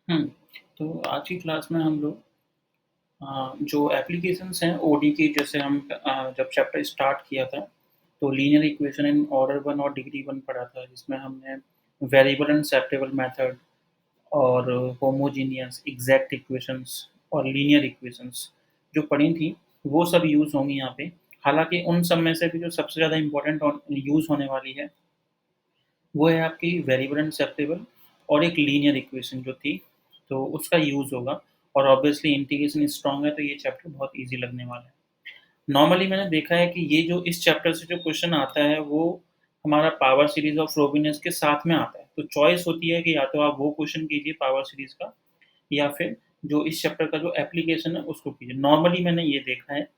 हुँ, तो आज की क्लास में हम लोग जो एप्लीकेशंस हैं ओडी की जैसे हम जब चैप्टर स्टार्ट किया था, तो लीनियर इक्वेशन इन ऑर्डर 1 और डिग्री 1 पढ़ा था, जिसमें हमने वेरिएबल एंड सेपरेबल मेथड और होमोजेनियस, एग्ज़ैक्ट इक्वेशंस और लीनियर इक्वेशंस जो पढ़ी थी, वो सब यूज़ होंगी यहाँ पे। हालाँकि उन सब में से भी जो सबसे ज़्यादा इम्पोर्टेंट और यूज़ होने वाली है, वो है आपकी वेरिएबल एंड सेपरेबल और एक लीनियर इक्वेशन जो थी, तो उसका यूज़ होगा और ऑब्वियसली इंटीग्रेशन स्ट्रॉन्ग है, तो ये चैप्टर बहुत ईज़ी लगने वाला है। नॉर्मली मैंने देखा है कि ये जो इस चैप्टर से जो क्वेश्चन आता है, वो हमारा पावर सीरीज़ ऑफ फ्रोबेनियस के साथ में आता है। तो चॉइस होती है कि या तो आप वो क्वेश्चन कीजिए पावर सीरीज़ का या फिर जो इस चैप्टर का जो एप्लीकेशन है, उसको कीजिए। नॉर्मली मैंने ये देखा है।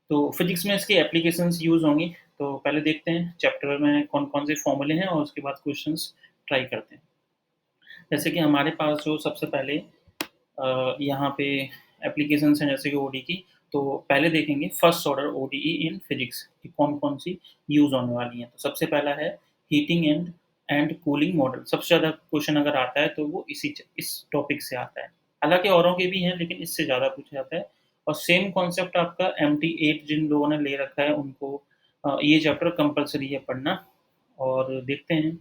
तो फिज़िक्स में इसकी एप्लीकेशंस यूज़ होंगी, तो पहले देखते हैं चैप्टर में कौन-कौन से फ़ॉर्मूले हैं और उसके बाद क्वेश्चंस ट्राई करते हैं। जैसे कि हमारे पास जो सबसे पहले यहाँ पे एप्लीकेशंस हैं जैसे कि ओडी की, तो पहले देखेंगे first order ODE in physics कि कौन-कौन सी यूज़ होने वाली हैं। तो सबसे पहला है हीटिंग एंड कूलिंग मॉडल। सबसे ज़्यादा क्वेश्चन अगर आता है तो वो इस टॉपिक से आता है। हालाँकि औरों के भी हैं लेकिन इससे ज़्यादा पूछा जाता है और सेम कॉन्सेप्ट आपका एमटी8 जिन लोगों ने ले रखा है उनको ये चैप्टर कंपल्सरी है पढ़ना और देखते हैं।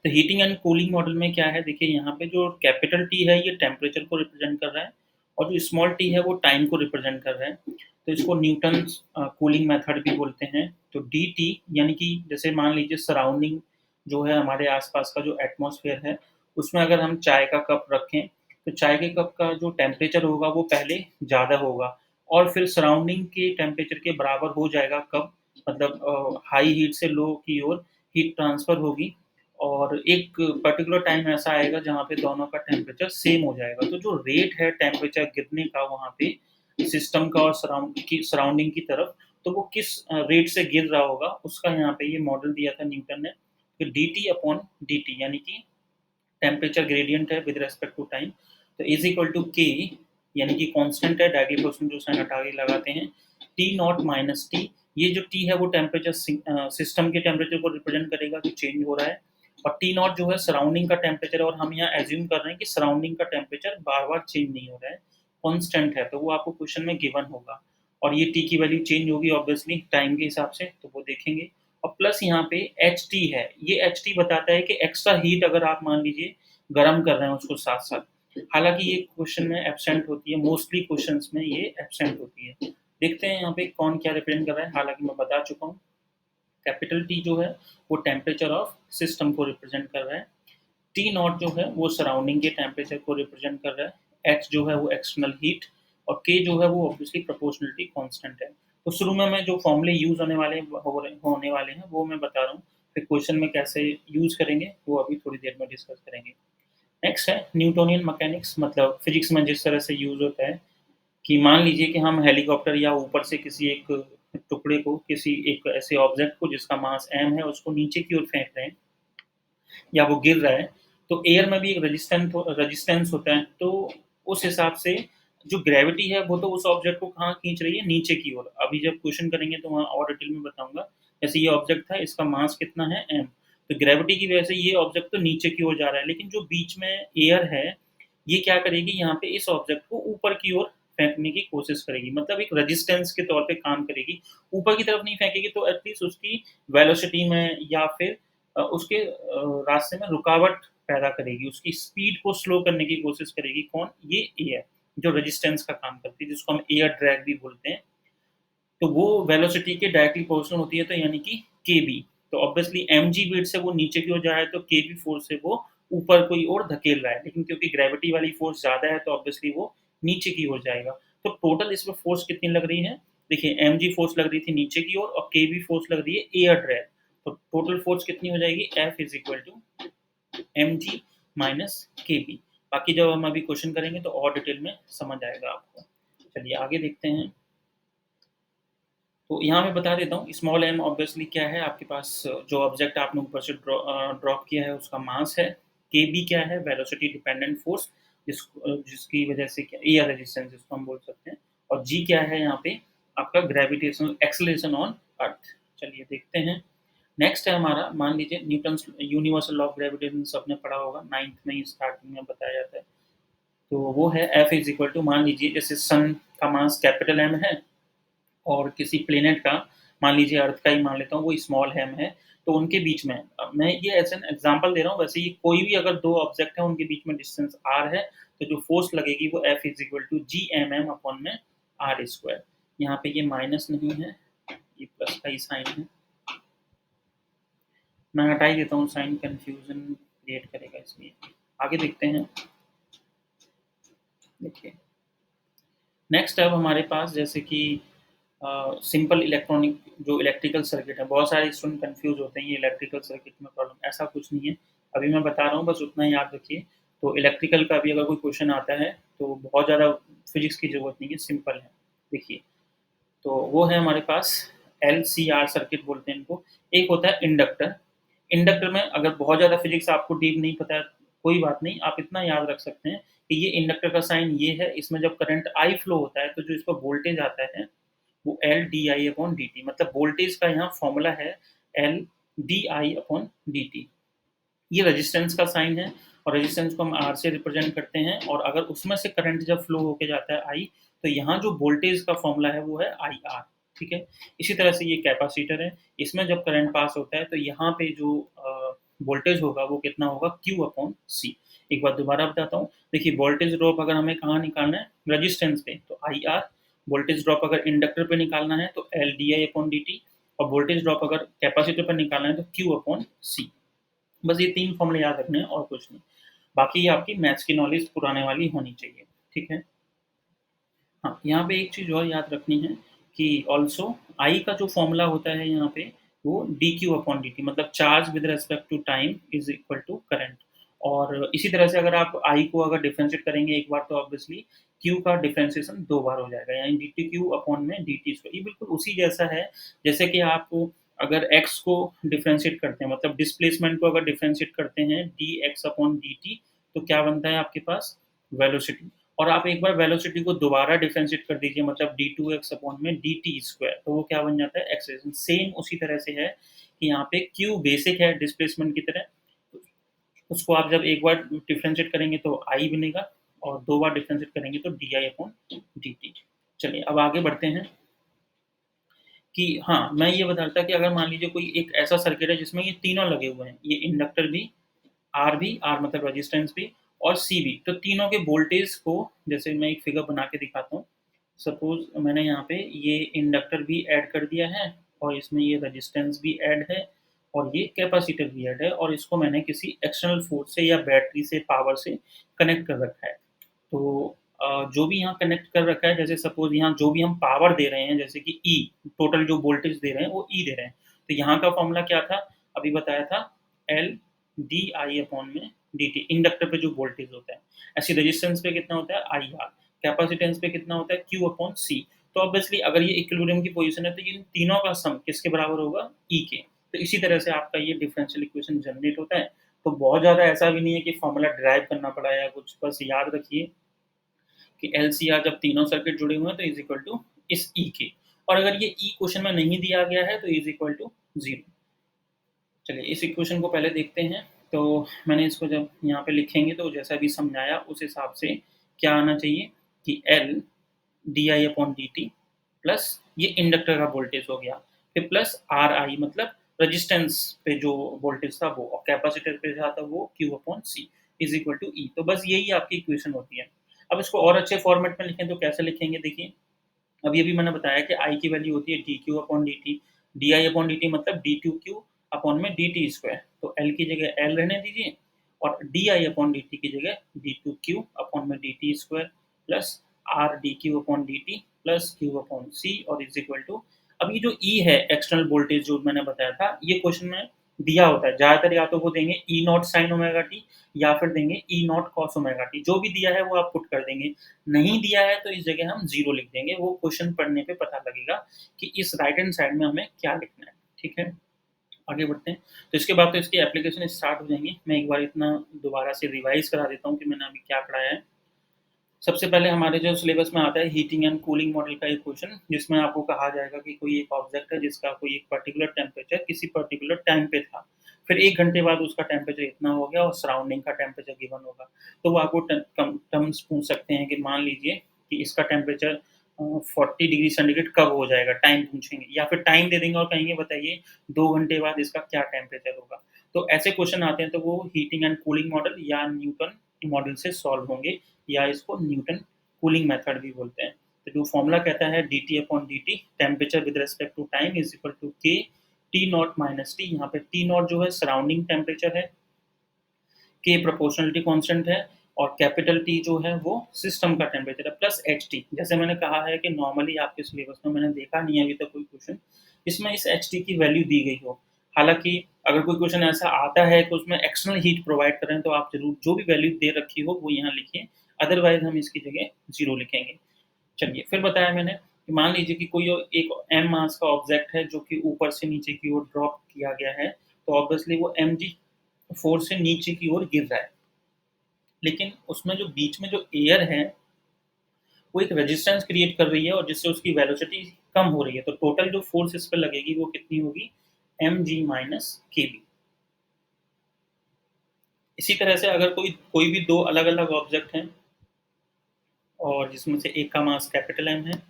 तो हीटिंग एंड कूलिंग मॉडल में क्या है देखिए यहाँ पे जो कैपिटल टी है ये टेम्परेचर को रिप्रेजेंट कर रहा है और जो स्मॉल टी है वो टाइम को रिप्रेजेंट कर रहा है। तो इसको न्यूटन्स कूलिंग मेथड भी बोलते हैं। तो डी टी यानी कि जैसे मान लीजिए सराउंडिंग जो है हमारे आसपास का जो एटमॉस्फेयर है उसमें अगर हम चाय का कप रखें तो चाय के कप का जो टेम्परेचर होगा वो पहले ज़्यादा होगा और फिर सराउंडिंग के टेम्परेचर के बराबर हो जाएगा कब मतलब हाई हीट से लो की ओर हीट ट्रांसफ़र होगी और एक पर्टिकुलर टाइम ऐसा आएगा जहाँ पे दोनों का टेम्परेचर सेम हो जाएगा। तो जो रेट है टेम्परेचर गिरने का वहाँ पे सिस्टम का और सराउंडिंग की तरफ, तो वो किस रेट से गिर रहा होगा, उसका यहाँ पे ये मॉडल दिया था न्यूटन ने कि डीटी अपॉन डीटी यानी कि टेम्परेचर ग्रेडिएंट है विद रिस्पेक्ट टू टाइम, तो इज़ इक्वल टू के यानी कि कांस्टेंट है, डायरेक्टली क्वेश्चन जो साइन हटा के लगाते हैं, टी नॉट माइनस टी। ये जो टी है वो टेम्परेचर सिस्टम के टेम्परेचर को रिप्रेजेंट करेगा कि चेंज हो रहा है और टी नॉट जो है सराउंडिंग का टेम्परेचर और हम यहाँ एज्यूम कर रहे हैं कि सराउंडिंग का टेम्परेचर बार-बार चेंज नहीं हो रहा है, कांस्टेंट है, तो वो आपको क्वेश्चन में गिवन होगा और ये टी की वैल्यू चेंज होगी ऑब्वियसली टाइम के हिसाब से, तो वो देखेंगे। और प्लस यहाँ पे एचटी है, ये एचटी बताता है कि एक्स्ट्रा हीट अगर आप मान लीजिए गरम कर रहे हैं उसको साथ-साथ। हालाँकि ये क्वेश्चन में एब्सेंट होती है, मोस्टली क्वेश्चंस में ये एब्सेंट होती है। देखते हैं यहाँ पे कौन क्या रिप्रेजेंट कर रहा है, हालाँकि मैं बता चुका हूँ। कैपिटल टी जो है वो टेम्परेचर ऑफ सिस्टम को रिप्रेजेंट कर रहा है। टी नॉट जो है वो सराउंडिंग के टेम्परेचर को रिप्रेजेंट कर रहा है। एच जो है वो एक्सटर्नल हीट और के जो है वो ऑब्वियसली प्रोपोर्शनलिटी कांस्टेंट है। तो शुरू में मैं जो फॉर्मूले यूज़ होने वाले हैं वो मैं बता रहा हूँ। फिर क्वेश्चन में कैसे यूज़ करेंगे वो अभी थोड़ी देर में डिस्कस करेंगे। नेक्स्ट है न्यूटोनियन मैकेनिक्स, मतलब फिजिक्स में जिस तरह से यूज़ होता है कि मान लीजिए कि हम हेलीकॉप्टर या ऊपर से किसी एक टुकड़े को, किसी एक ऐसे ऑब्जेक्ट को जिसका मास m है उसको नीचे की ओर फेंक रहे हैं या वो गिर रहा है, तो एयर में भी एक रेजिस्टेंस होता है। तो उस हिसाब से जो ग्रेविटी है वो तो उस ऑब्जेक्ट को कहाँ खींच रही है, नीचे की ओर। अभी जब क्वेश्चन करेंगे तो वहाँ और डिटेल में बताऊँगा। जैसे ये ऑब्जेक्ट था, इसका मास कितना है m, तो ग्रेविटी की वजह से ये ऑब्जेक्ट तो नीचे की ओर जा रहा है, लेकिन जो बीच में एयर है, ये क्या करेगी यहाँ पे इस ऑब्जेक्ट को ऊपर की ओर फेंकने की कोशिश करेगी। मतलब एक रेजिस्टेंस के तौर पे काम करेगी। ऊपर की तरफ नहीं फेंकेगी तो एटलीस्ट उसकी वेलोसिटी में या फिर उसके रास्ते में रुकावट पैदा करेगी, उसकी स्पीड को स्लो करने की कोशिश करेगी कौन? ये एयर, जो रेजिस्टेंस का काम करती है, जिसको हम एयर ड्रैग भी बोलते हैं। तो वो वेलोसिटी के डायरेक्टली प्रोपोर्शनल होती है, तो यानी कि केबी। तो ऑब्वियसली एमजी वेट से वो नीचे की ओर जा रहा है, तो केबी फोर्स से वो ऊपर की ओर धकेल रहा है। लेकिन क्योंकि ग्रेविटी वाली फोर्स ज़्यादा है, तो ऑब्वियसली वो नीचे की ओर जाएगा। तो टोटल इसमें फोर्स कितनी लग रही है? देखिए एमजी फोर्स लग रही थी नीचे की ओर और केबी फोर्स लग रही है एयर ड्रैग। तो टोटल फोर्स कितनी हो जाएगी? F is equal to mg minus K B. बाकी जब हम अभी क्वेश्चन करेंगे तो और डिटेल में समझ आएगा आपको। चलिए आगे देखते हैं। तो यहाँ मैं बता देता हूँ स्मॉल m ऑब्वियसली क्या है, आपके पास जो ऑब्जेक्ट आपने ऊपर से ड्रॉप किया है उसका मास है। केबी क्या है? वेलोसिटी डिपेंडेंट फोर्स, जिसकी वजह से क्या एयर रेजिस्टेंस जिसको हम बोल सकते हैं। और जी क्या है यहाँ पे? आपका ग्रेविटेशनल एक्सेलरेशन ऑन अर्थ। चलिए देखते हैं। नेक्स्ट है हमारा, मान लीजिए Newton's universal law of gravitation सबने पढ़ा होगा, 9th में ही स्टार्टिंग में बताया जाता है। तो वो है F इज़ इक्वल टू, मान लीजिए जैसे सन का मास कैपिटल M है और किसी प्लेनेट का, मान लीजिए अर्थ का ही मान लेता हूँ, वो स्मॉल m है, तो उनके बीच में मैं ये एज़ एन एग्ज़ाम्पल दे रहा हूँ, वैसे ये कोई भी अगर 2 ऑब्जेक्ट हैं उनके बीच में डिस्टेंस r है, तो जो फ़ोर्स लगेगी वो F is equal to GMM upon में r स्क्वायर। यहाँ पे ये माइनस नहीं है, ये प्लस का ही साइन है। मैं हटा ही देता हूँ, साइन कन्फ्यूज़न क्रिएट करेगा इसलिए। आगे देखते हैं। देखिए, नेक्स्ट अब हमारे पास जैसे कि सिंपल इलेक्ट्रॉनिक जो इलेक्ट्रिकल सर्किट है, बहुत सारे स्टूडेंट कंफ्यूज होते हैं ये इलेक्ट्रिकल सर्किट में प्रॉब्लम, ऐसा कुछ नहीं है। अभी मैं बता रहा हूँ, बस उतना ही याद रखिए। तो इलेक्ट्रिकल का भी अगर कोई क्वेश्चन आता है तो बहुत ज़्यादा फिजिक्स की ज़रूरत नहीं है, सिंपल है। देखिए, तो वो है हमारे पास LCR सर्किट बोलते हैं इनको। एक होता है इंडक्टर। इंडक्टर में अगर बहुत ज़्यादा फिजिक्स आपको डीप नहीं पता है, कोई बात नहीं, आप इतना याद रख सकते हैं कि ये इंडक्टर का साइन ये है, इसमें जब करंट I फ्लो होता है तो जो इसका वोल्टेज आता है वो L D I upon D T, मतलब वोल्टेज का यहाँ फॉर्मूला है L D I upon D T. ये रेजिस्टेंस का साइन है और रेजिस्टेंस को हम आर से रिप्रेजेंट करते हैं, और अगर उसमें से करंट जब फ्लो होके जाता है आई, तो यहाँ जो वोल्टेज का फॉर्मूला है वो है आई आर। ठीक है, इसी तरह से ये कैपेसिटर है, इसमें जब करंट पास होता है तो यहाँ पे जो वोल्टेज होगा वो कितना होगा, क्यू अपॉन सी। एक बार दोबारा बताता हूँ। देखिए, वोल्टेज ड्रॉप अगर हमें कहाँ निकालना है, रजिस्टेंस पे, तो आई आर। वोल्टेज ड्रॉप अगर इंडक्टर पे निकालना है तो L D I upon D T, और वोल्टेज ड्रॉप अगर कैपेसिटर पर निकालना है तो क्यू अपॉन सी। बस ये 3 फॉर्मूले याद रखने हैं और कुछ नहीं। बाकी ये आपकी मैथ्स की नॉलेज पुराने वाली होनी चाहिए, ठीक है? हाँ, यहाँ पे एक चीज़ और याद रखनी है कि ऑल्सो आई का जो फॉर्मूला होता है यहाँ पे, वो D Q upon D T, मतलब charge with respect to time is equal to current. और इसी तरह से अगर आप आई को अगर डिफरेंशिएट करेंगे एक बार तो ऑब्वियसली क्यू का डिफरेंशिएशन 2 बार हो जाएगा, यानी डी टी क्यू अपॉन में डी टी स्क्वायर। ये बिल्कुल उसी जैसा है जैसे कि आप अगर एक्स को डिफरेंशिएट करते हैं, मतलब डिस्प्लेसमेंट को अगर डिफरेंशिएट करते हैं D x upon D T, तो क्या बनता है आपके पास, वेलोसिटी। और आप एक बार वेलोसिटी को दोबारा डिफरेंशिएट कर दीजिए, मतलब डी टू एक्स अपॉन में डी टी स्क्वायर, तो वो क्या बन जाता है, एक्सेलेरेशन। सेम उसी तरह से है कि यहाँ पे क्यू बेसिक है डिस्प्लेसमेंट की तरह, उसको आप जब एक बार डिफरेंशिएट करेंगे तो आई बनेगा, और 2 बार डिफरेंशिएट करेंगे तो D I upon D T. चलिए अब आगे बढ़ते हैं कि हाँ, मैं ये बता रहा था कि अगर मान लीजिए कोई एक ऐसा सर्किट है जिसमें ये तीनों लगे हुए हैं, ये इंडक्टर भी, आर मतलब रेजिस्टेंस भी, और सी भी, तो तीनों के वोल्टेज को, जैसे मैं एक फिगर बना के दिखाता हूँ। सपोज मैंने यहाँ पे ये इंडक्टर भी ऐड कर दिया है, और इसमें ये रेजिस्टेंस भी ऐड है, और ये कैपेसिटर भी ऐड है, और इसको मैंने किसी एक्सटर्नल फोर्स से या बैटरी से, पावर से कनेक्ट कर रखा है। तो जो भी यहाँ कनेक्ट कर रखा है, जैसे सपोज यहाँ जो भी हम पावर दे रहे हैं, जैसे कि ई, टोटल जो वोल्टेज दे रहे हैं वो ई दे रहे हैं, तो यहाँ का फॉर्मूला क्या था, अभी बताया था, एल डी आई अपॉन में डी टी, इंडक्टर पे जो वोल्टेज होता है। ऐसे रेजिस्टेंस पे कितना होता है, आई आर। कैपेसिटेंस पे कितना होता है, क्यू अपॉन सी। तो ऑब्वियसली अगर ये इक्विलिब्रियम की पोजीशन है तो ये तीनों का सम किसके बराबर होगा, ई के। तो इसी तरह से आपका ये डिफरेंशियल इक्वेशन जनरेट होता है। तो बहुत ज़्यादा ऐसा भी नहीं है कि फॉर्मूला ड्राइव करना पड़ा या कुछ, बस याद रखिए कि एलसीआर जब तीनों सर्किट जुड़े हुए हैं तो इज इक्वल टू इस ई के, और अगर ये ई क्वेश्चन में नहीं दिया गया है तो इज इक्वल टू 0। चलिए इस इक्वेशन को पहले देखते हैं। तो मैंने इसको जब यहाँ पे लिखेंगे तो जैसा भी समझाया उस हिसाब से क्या आना चाहिए कि L D I upon D T plus ये इंडक्टर का वोल्टेज हो गया, फिर प्लस आर आई मतलब रजिस्टेंस पे जो वोल्टेज था वो, और कैपेसिटर पे था तो वो Q upon C is equal to E. तो बस यही आपकी इक्वेशन होती है। अब इसको और अच्छे फॉर्मेट में लिखें तो कैसे लिखेंगे, देखिए अभी मैंने बताया कि आई की वैल्यू होती है D Q upon D T, D I upon D T मतलब डी टू क्यू अपॉन में डी टी स्क्वायर, तो एल की जगह एल रहने दीजिए, और D I upon D T की जगह डी टू क्यू अपॉन में D T square plus R D Q upon D T plus Q upon C, और इज इक्वल टू, अब ये जो ई है एक्सटर्नल वोल्टेज जो मैंने बताया था, ये क्वेश्चन में दिया होता है ज़्यादातर, या तो वो देंगे ई नॉट साइन ओमेगा टी या फिर देंगे ई नॉट कॉस ओमेगा टी, जो भी दिया है वो आप पुट कर देंगे। नहीं दिया है तो इस जगह हम 0 लिख देंगे, वो क्वेश्चन पढ़ने पे पता लगेगा कि इस राइट हैंड साइड में हमें क्या लिखना है, ठीक है? आगे बढ़ते हैं। तो इसके बाद तो इसकी एप्लीकेशन स्टार्ट हो जाएंगी। मैं एक बार इतना दोबारा से रिवाइज करा देता हूँ कि मैंने अभी क्या पढ़ाया है। सबसे पहले हमारे जो सिलेबस में आता है हीटिंग एंड कूलिंग मॉडल का एक क्वेश्चन, जिसमें आपको कहा जाएगा कि कोई एक ऑब्जेक्ट है जिसका कोई एक पर्टिकुलर टेम्परेचर किसी पर्टिकुलर टाइम पे था। फिर 1 घंटे बाद उसका टेम्परेचर इतना हो गया और सराउंडिंग का टेम्परेचर गिवन होगा। तो वो आपको टर्म्स पूछ सकते हैं कि मान लीजिए कि इसका टेम्परेचर 40 डिग्री सेंटीग्रेड कब हो जाएगा, टाइम पूछेंगे या फिर टाइम दे देंगे और कहेंगे बताइए 2 घंटे बाद इसका क्या टेम्परेचर होगा। तो ऐसे क्वेश्चन आते हैं तो वो हीटिंग एंड कूलिंग मॉडल या न्यूटन मॉडल से सॉल्व होंगे, या इसको न्यूटन कूलिंग मेथड भी बोलते हैं। तो जो फॉर्मूला कहता है dt upon dt temperature with respect to time is equal to k T naught minus T. यहाँ पे टी नॉट जो है सराउंडिंग टेम्परेचर है, के प्रोपोर्शनलिटी कांस्टेंट है, और कैपिटल टी जो है वो सिस्टम का टेम्परेचर है, प्लस एच टी। जैसे मैंने कहा है कि नॉर्मली आपके सिलेबस में मैंने देखा नहीं है अभी तक कोई क्वेश्चन जिसमें इस एच टी की वैल्यू दी गई हो। हालांकि अगर कोई क्वेश्चन ऐसा आता है कि उसमें एक्सटर्नल हीट प्रोवाइड करें तो आप जरूर जो भी वैल्यू दे रखी हो वो यहाँ लिखिए, अदरवाइज हम इसकी जगह जीरो लिखेंगे। चलिए, फिर बताया मैंने कि मान लीजिए कि कोई एक एम मास का ऑब्जेक्ट है जो कि ऊपर से नीचे की ओर ड्रॉप किया गया है, तो ऑब्वियसली वो एम जी फोर्स से नीचे की ओर गिर रहा है। लेकिन उसमें जो बीच में जो एयर है वो एक रेजिस्टेंस क्रिएट कर रही है और जिससे उसकी वेलोसिटी कम हो रही है, तो टोटल जो फोर्स इस पर लगेगी वो कितनी होगी, एम जी माइनस के बी। इसी तरह से अगर कोई कोई भी दो अलग अलग ऑब्जेक्ट हैं और जिसमें से एक का मास कैपिटल एम है,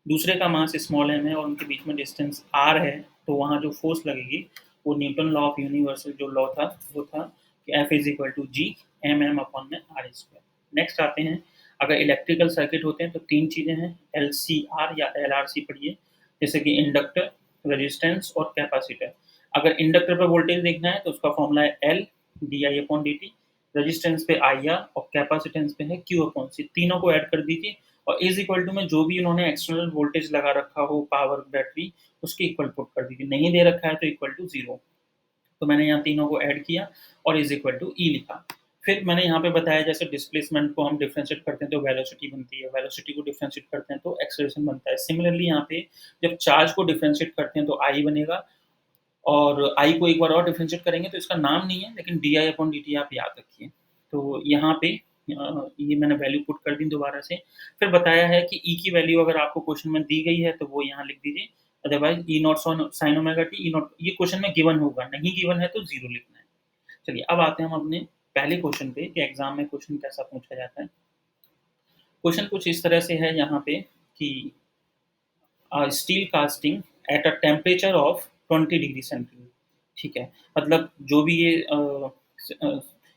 दूसरे का मास स्मॉल एम है और उनके बीच में डिस्टेंस आर है, तो वहाँ जो फोर्स लगेगी वो न्यूटन लॉ ऑफ यूनिवर्सल जो लॉ था वो था कि F is equal to G M M upon में आर स्क्वायर। नेक्स्ट आते हैं, अगर इलेक्ट्रिकल सर्किट होते हैं तो तीन चीज़ें हैं, एल सी आर या एल आर सी पढ़िए, जैसे कि इंडक्टर, रेजिस्टेंस और कैपेसिटर। अगर इंडक्टर पर वोल्टेज देखना है तो उसका फॉर्मूला है L D I upon D T, resistance पे आई आर और कैपेसिटेंस पे है क्यू अपॉन सी। तीनों को ऐड कर दीजिए और इज इक्वल टू में जो भी उन्होंने एक्सटर्नल वोल्टेज लगा रखा हो पावर बैटरी उसके इक्वल पुट कर दीजिए, नहीं दे रखा है तो इक्वल टू जीरो। तो मैंने यहाँ तीनों को ऐड किया और इज इक्वल टू ई लिखा। फिर मैंने यहाँ पे बताया जैसे डिस्प्लेसमेंट को हम डिफ्रेंशिएट करते हैं तो वेलोसिटी बनती है, वेलोसिटी को डिफ्रेंशिएट करते हैं तो एक्सेलरेशन बनता है। सिमिलरली यहाँ पे जब चार्ज को डिफ्रेंशिएट करते हैं तो आई बनेगा, और आई को एक बार और डिफ्रेंशिएट करेंगे तो इसका नाम नहीं है लेकिन D I upon D T आप याद रखिए। तो यहाँ पे ये मैंने वैल्यू पुट कर दी दोबारा से। फिर बताया है कि ई की वैल्यू अगर आपको क्वेश्चन में दी गई है तो वो यहाँ लिख दीजिए, otherwise E not sine omega T E not, ये क्वेश्चन में गिवन होगा, नहीं गिवन है तो जीरो लिखना है। चलिए अब आते हैं हम अपने पहले क्वेश्चन पे कि एग्जाम में क्वेश्चन कैसा पूछा जाता है। क्वेश्चन कुछ इस तरह से है यहाँ पे कि steel casting at a temperature of 20 degree centigrade. ठीक है, मतलब जो भी ये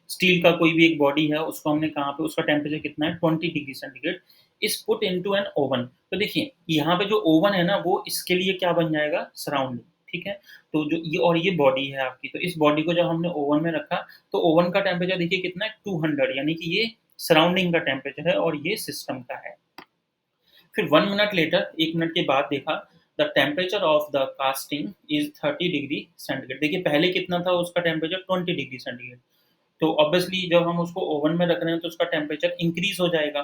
स्टील का कोई भी एक बॉडी है उसको हमने कहाँ पे, उसका टेम्परेचर कितना है 20 degree centigrade, is put into an oven. तो देखिए यहाँ पे जो ओवन है ना वो इसके लिए क्या बन जाएगा, सराउंडिंग। ठीक है, तो जो ये और ये बॉडी है आपकी, तो इस बॉडी को जब हमने ओवन में रखा तो ओवन का टेम्परेचर देखिए कितना है 200, यानी कि ये सराउंडिंग का टेम्परेचर है और ये सिस्टम का है। फिर 1 मिनट लेटर, 1 मिनट के बाद देखा the temperature of the casting is 30 degree centigrade. देखिए पहले कितना था उसका टेम्परेचर 20 डिग्री सेंटीग्रेड, तो ऑब्वियसली जब हम उसको ओवन में रख रहे हैं तो उसका टेम्परेचर इंक्रीज हो जाएगा।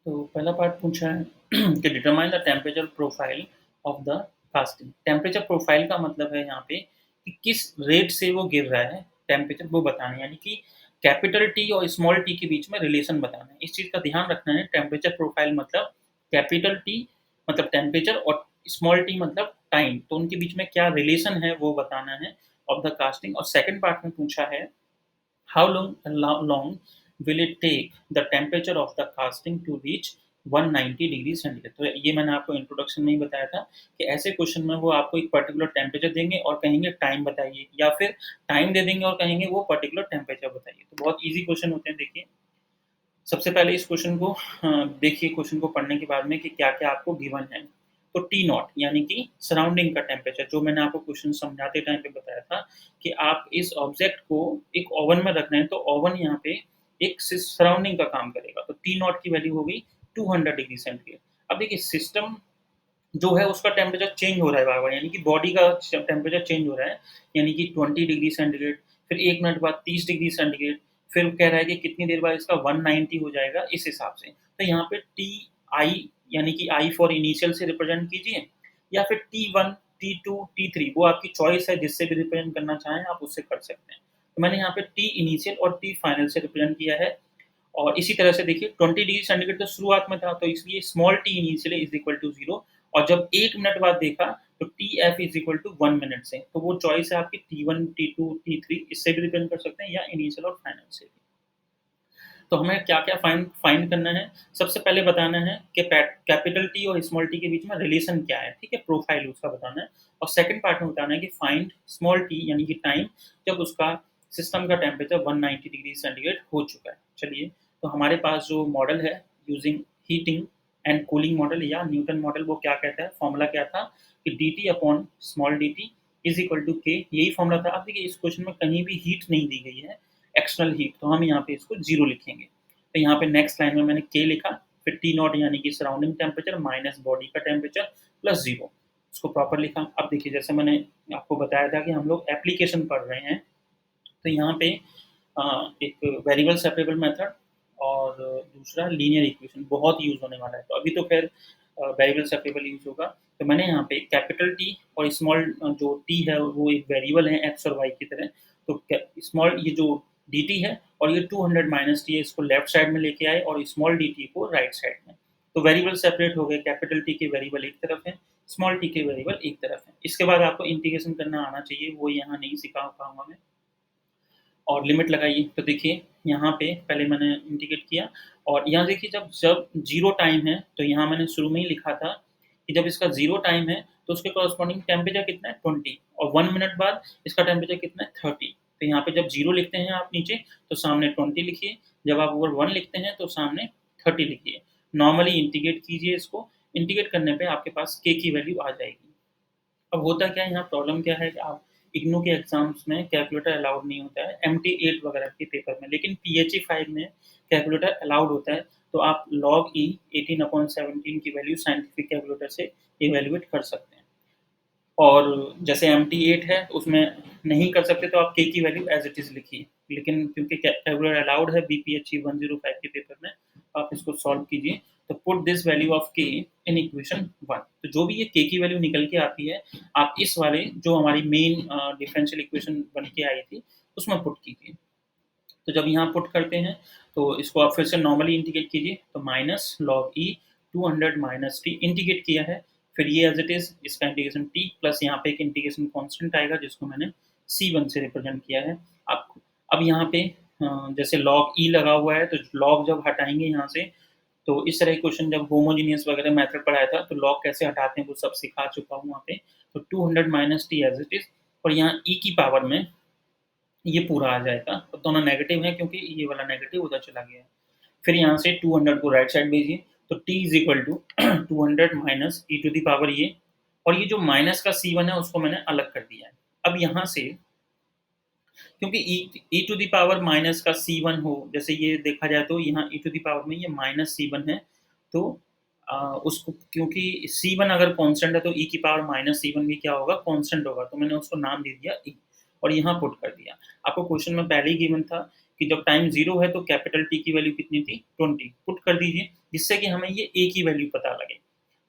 तो पहला पार्ट पूछा है कि determine the temperature profile of the casting. Temperature profile का मतलब है यहाँ पे कि किस रेट से वो गिर रहा है टेम्परेचर, वो बताना है, यानी कि कैपिटल टी और स्मॉल टी के बीच में रिलेशन बताना है। इस चीज़ का ध्यान रखना है, टेम्परेचर प्रोफाइल मतलब कैपिटल टी मतलब टेम्परेचर और स्मॉल टी मतलब टाइम, तो उनके बीच में क्या रिलेशन है वो बताना है ऑफ द कास्टिंग। और सेकंड पार्ट में पूछा है how long will it take the temperature of the casting to reach 190 degree centigrade. तो ये मैंने आपको इंट्रोडक्शन में ही बताया था कि ऐसे क्वेश्चन में वो आपको एक पर्टिकुलर टेम्परेचर देंगे और कहेंगे टाइम बताइए, या फिर टाइम दे देंगे और कहेंगे वो पर्टिकुलर टेम्परेचर बताइए। तो बहुत ईजी क्वेश्चन होते हैं। देखिए सबसे पहले इस क्वेश्चन को देखिए, क्वेश्चन को पढ़ने के बाद में कि क्या क्या आपको गिवन है। तो टी नॉट यानी कि सराउंडिंग का टेम्परेचर, जो मैंने आपको क्वेश्चन समझाते टाइम पे बताया था कि आप इस ऑब्जेक्ट को एक ओवन में रख रहे हैं तो ओवन यहाँ पे एक सराउंडिंग का काम करेगा, तो टी नॉट की वैल्यू हो गई 200 डिग्री सेंटीग्रेड। अब देखिए सिस्टम जो है उसका टेम्परेचर चेंज हो रहा है बार-बार, यानी कि बॉडी का टेम्परेचर चेंज हो रहा है, यानी कि 20 डिग्री सेंटीग्रेड, फिर 1 मिनट बाद 30 डिग्री सेंटीग्रेड, फिर कह रहा है कि कितनी देर बाद इसका 190 हो जाएगा इस हिसाब से। तो यहाँ पे टी आई यानी कि आई फॉर इनिशियल से रिप्रेजेंट कीजिए, या फिर T1, T2, T3 वो आपकी चॉइस है, जिससे भी रिप्रेजेंट करना चाहें आप उससे कर सकते हैं। तो मैंने यहाँ पे टी इनिशियल और टी फाइनल से रिप्रेजेंट किया है। और इसी तरह से देखिए 20 डिग्री सेंटीग्रेड तो शुरुआत में था, तो इसलिए small T initially is equal to 0, और जब 1 मिनट बाद देखा तो TF is equal to 1 minute से। तो वो चॉइस है आपकी टी1, टी2, टी3, इससे भी डिपेंड कर सकते हैं या इनिशियल और फाइनल से भी। तो हमें क्या-क्या फाइंड फाइंड करना है? सबसे पहले बताना है कि कैपिटल टी और स्मॉल टी के बीच में रिलेशन क्या है, ठीक है? प्रोफाइल उसका बताना है। और सेकंड पार्ट में बताना है कि फाइंड स्मॉल टी यानी कि टाइम जब उसका सिस्टम का टेम्परेचर 190 डिग्री सेंटीग्रेड हो चुका है। चलिए, तो हमारे पास जो मॉडल है using heating and cooling model या न्यूटन मॉडल, वो क्या कहता है? फॉर्मूला क्या था कि DT upon small D is equal to K, यही फॉर्मूला था। अब देखिए इस क्वेश्चन में कहीं भी हीट नहीं दी गई है, एक्सटर्नल हीट, तो हम यहाँ पे इसको 0 लिखेंगे। तो यहाँ पे नेक्स्ट लाइन में मैंने के लिखा, फिर टी नॉट यानी कि सराउंडिंग टेम्परेचर माइनस बॉडी का टेम्परेचर प्लस 0, उसको प्रॉपर लिखा। अब देखिए जैसे मैंने आपको बताया था कि हम लोग एप्लीकेशन पढ़ रहे हैं, तो यहाँ पे एक वेरिएबल सेपरेबल मेथड और दूसरा लीनियर इक्वेशन बहुत यूज़ होने वाला है। तो अभी तो खैर वेरिएबल सेपरेबल यूज़ होगा। तो मैंने यहाँ पे कैपिटल टी और स्मॉल जो टी है वो एक वेरिएबल है एक्स और वाई की तरह। तो स्मॉल ये जो dt है और ये 200 माइनस टी है, इसको लेफ्ट साइड में लेके आए और स्मॉल dt को राइट साइड में। तो वेरिएबल सेपरेट हो गए, कैपिटल टी के वेरिएबल एक तरफ है, स्मॉल टी के वेरिएबल एक तरफ है। इसके बाद आपको इंटीग्रेशन करना आना चाहिए, वो यहाँ नहीं सिखा पाऊँगा मैं। और लिमिट लगाइए, तो देखिए यहाँ पे पहले मैंने इंटीग्रेट किया और यहाँ देखिए जब जब 0 टाइम है, तो यहाँ मैंने शुरू में ही लिखा था कि जब इसका 0 टाइम है, तो उसके कॉरस्पॉन्डिंग टेम्परेचर कितना है 20, और 1 मिनट बाद इसका टेम्परेचर कितना है 30। तो यहाँ पे जब 0 लिखते हैं आप नीचे, तो सामने 20 लिखिए, जब आप ऊपर 1 लिखते हैं तो सामने 30 लिखिए। नॉर्मली इंटीग्रेट कीजिए इसको, इंटीग्रेट करने पे आपके पास k की वैल्यू आ जाएगी। अब होता क्या है, यहाँ प्रॉब्लम क्या है कि आप इग्नू के एग्ज़ाम्स में कैलकुलेटर अलाउड नहीं होता है, एमटी8 वगैरह के पेपर में, लेकिन पीएचई 5 में कैलकुलेटर अलाउड होता है। तो आप लॉग ई 18/17 की वैल्यू साइंटिफिक कैलकुलेटर से इवैल्यूएट कर सकते हैं। और जैसे एमटी8 है उसमें नहीं कर सकते, तो आप के की वैल्यू एज़ इट इज़ लिखिए। लेकिन क्योंकि कैलकुलेटर अलाउड है बीपीएचई 105 के पेपर में, आप इसको सॉल्व कीजिए। तो पुट दिस वैल्यू ऑफ के इन इक्वेशन 1। तो जो भी ये के की वैल्यू निकल के आती है, आप इस वाले जो हमारी मेन डिफरेंशियल इक्वेशन बन के आई थी, उसमें पुट कीजिए। तो जब यहाँ पुट करते हैं, तो इसको आप फिर से नॉर्मली इंटीग्रेट कीजिए, तो माइनस लॉग ई 200 माइनस टी इंटीग्रेट किया है, फिर ये एज इट इज़ इसका इंटीग्रेशन टी प्लस यहाँ पे एक इंटीग्रेशन कांस्टेंट आएगा जिसको मैंने C1 से रिप्रेजेंट किया है। अब यहाँ पे जैसे लॉग ई लगा हुआ है, तो लॉग जब हटाएँगे यहाँ से, तो इस तरह के क्वेश्चन जब होमोजेनियस वगैरह मेथड पढ़ाया था, तो लॉग कैसे हटाते हैं वो सब सिखा चुका हूँ वहाँ पे। तो 200 minus T as it is, और यहाँ ई की पावर में ये पूरा आ जाएगा, तो दोनों नेगेटिव है क्योंकि ये वाला नेगेटिव उधर चला गया है। फिर यहाँ से 200 को राइट साइड भेजिए, तो t is equal to 200 minus E to the power ये, और ये जो माइनस का C1 है उसको मैंने अलग कर दिया है। अब यहाँ से क्योंकि ई टू द पावर माइनस का C1 हो, जैसे ये देखा जाए तो यहाँ ई टू द पावर में ये माइनस C1 है, तो उसको क्योंकि C1 अगर कांस्टेंट है तो e की पावर माइनस C1 भी क्या होगा, कांस्टेंट होगा, तो मैंने उसको नाम दे दिया e और यहाँ पुट कर दिया। आपको क्वेश्चन में पहले ही गिवन था कि जब टाइम 0 है तो कैपिटल T की वैल्यू कितनी थी 20, पुट कर दीजिए जिससे कि हमें ये a की वैल्यू पता लगे।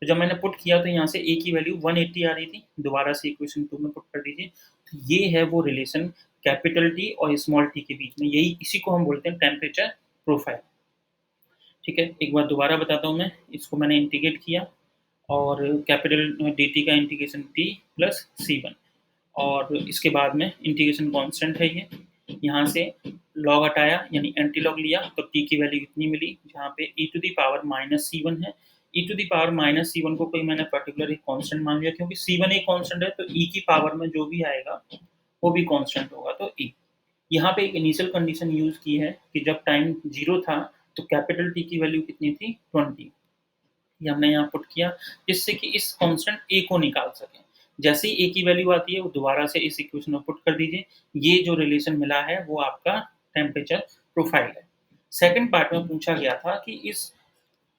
तो जब मैंने पुट किया तो यहाँ से a की वैल्यू 180 आ रही थी, दोबारा से इक्वेशन 2 में पुट कर दीजिए। तो ये है वो रिलेशन कैपिटल T और स्मॉल t के बीच में, यही इसी को हम बोलते हैं टेम्परेचर प्रोफाइल। ठीक है, एक बार दोबारा बताता हूँ मैं, इसको मैंने इंटीग्रेट किया और कैपिटल dt का इंटीग्रेशन t प्लस C1, और इसके बाद में इंटीग्रेशन कांस्टेंट है ये, यहाँ से लॉग हटाया यानी एंटी लॉग लिया, तो t की वैल्यू कितनी मिली, जहाँ पे e to the power minus C1 है, e to the power minus C1 को कोई मैंने पर्टिकुलर एक कांस्टेंट मान लिया, क्योंकि C1 एक कांस्टेंट है तो e की पावर में जो भी आएगा वो भी कांस्टेंट होगा, तो e। यहाँ पे एक इनिशियल कंडीशन यूज़ की है कि जब टाइम 0 था तो कैपिटल T की वैल्यू कितनी थी 20, ये हमने यहाँ पुट किया जिससे कि इस कांस्टेंट a को निकाल सकें। जैसे ही a की वैल्यू आती है वो दोबारा से इस इक्वेशन में पुट कर दीजिए, ये जो रिलेशन मिला है वो आपका टेम्परेचर प्रोफाइल है। सेकंड पार्ट में पूछा गया था कि इस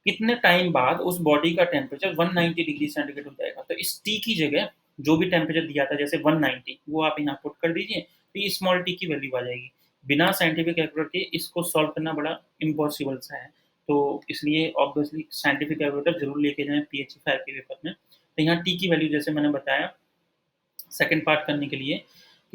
कितने टाइम बाद उस बॉडी का टेम्परेचर 190 डिग्री सेंटीग्रेड हो जाएगा, तो इस T की जगह जो भी टेम्परेचर दिया था जैसे 190 वो आप यहाँ पुट कर दीजिए, तो ये स्मॉल t की वैल्यू आ जाएगी। बिना साइंटिफिक कैलकुलेटर के इसको सॉल्व करना बड़ा इम्पॉसिबल सा है, तो इसलिए ऑब्वियसली साइंटिफिक कैलकुलेटर जरूर लेके जाएँ PHE 5 के पेपर में। तो यहाँ t की वैल्यू जैसे मैंने बताया सेकंड पार्ट करने के लिए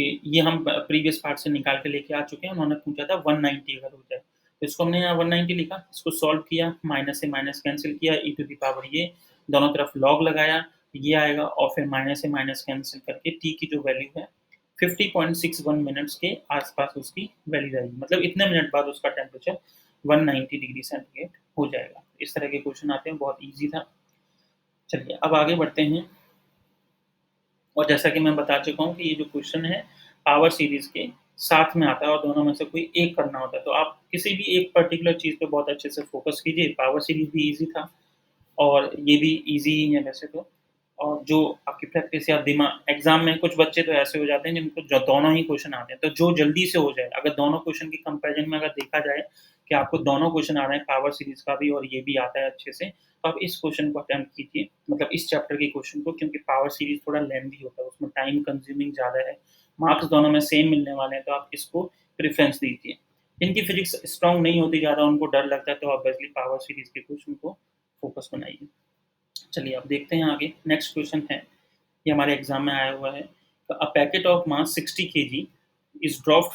कि ये हम प्रीवियस पार्ट से निकाल के लेके आ चुके हैं, उन्होंने पूछा था 190 अगर हो जाए, तो इसको हमने यहाँ 190 लिखा, इसको सॉल्व किया, माइनस से माइनस कैंसिल किया, ई टू द पावर ये, दोनों तरफ लॉग लगाया, ये आएगा और फिर माइनस से माइनस कैंसिल करके टी की जो वैल्यू है 50.61 मिनट्स के आसपास उसकी वैल्यू आएगी, मतलब इतने मिनट बाद उसका टेम्परेचर 190 डिग्री सेंटीग्रेड हो जाएगा। इस तरह के क्वेश्चन आते हैं, बहुत ईजी था। चलिए अब आगे बढ़ते हैं, और जैसा कि मैं बता चुका हूँ कि ये जो क्वेश्चन है पावर सीरीज के साथ में आता है और दोनों में से कोई एक करना होता है, तो आप किसी भी एक पर्टिकुलर चीज़ पे बहुत अच्छे से फोकस कीजिए। पावर सीरीज भी ईज़ी था और ये भी ईज़ी ही है वैसे तो। और जो आपकी प्रैक्टिस या दिमाग एग्ज़ाम में कुछ बच्चे तो ऐसे हो जाते हैं जिनको जो दोनों ही क्वेश्चन आते हैं, तो जो जल्दी से हो जाए, अगर दोनों क्वेश्चन के कंपैरिज़न में अगर देखा जाए कि आपको दोनों क्वेश्चन आ रहे हैं पावर सीरीज़ का भी और ये भी आता है अच्छे से, तो आप इस क्वेश्चन को अटेम्प्ट कीजिए, मतलब इस चैप्टर के क्वेश्चन को, क्योंकि पावर सीरीज़ थोड़ा लेंथी होता है, उसमें टाइम कंज्यूमिंग ज़्यादा है, मार्क्स दोनों में सेम मिलने वाले हैं, तो आप इसको प्रेफ़रेंस दीजिए। जिनकी फिज़िक्स स्ट्रॉन्ग नहीं होती ज़्यादा, उनको डर लगता है, तो ऑब्वियसली पावर सीरीज़ के क्वेश्चन को फोकस बनाइए। चलिए अब देखते हैं आगे, नेक्स्ट क्वेश्चन है, ये हमारे एग्जाम में आया हुआ है। A packet of mass 60 KG is dropped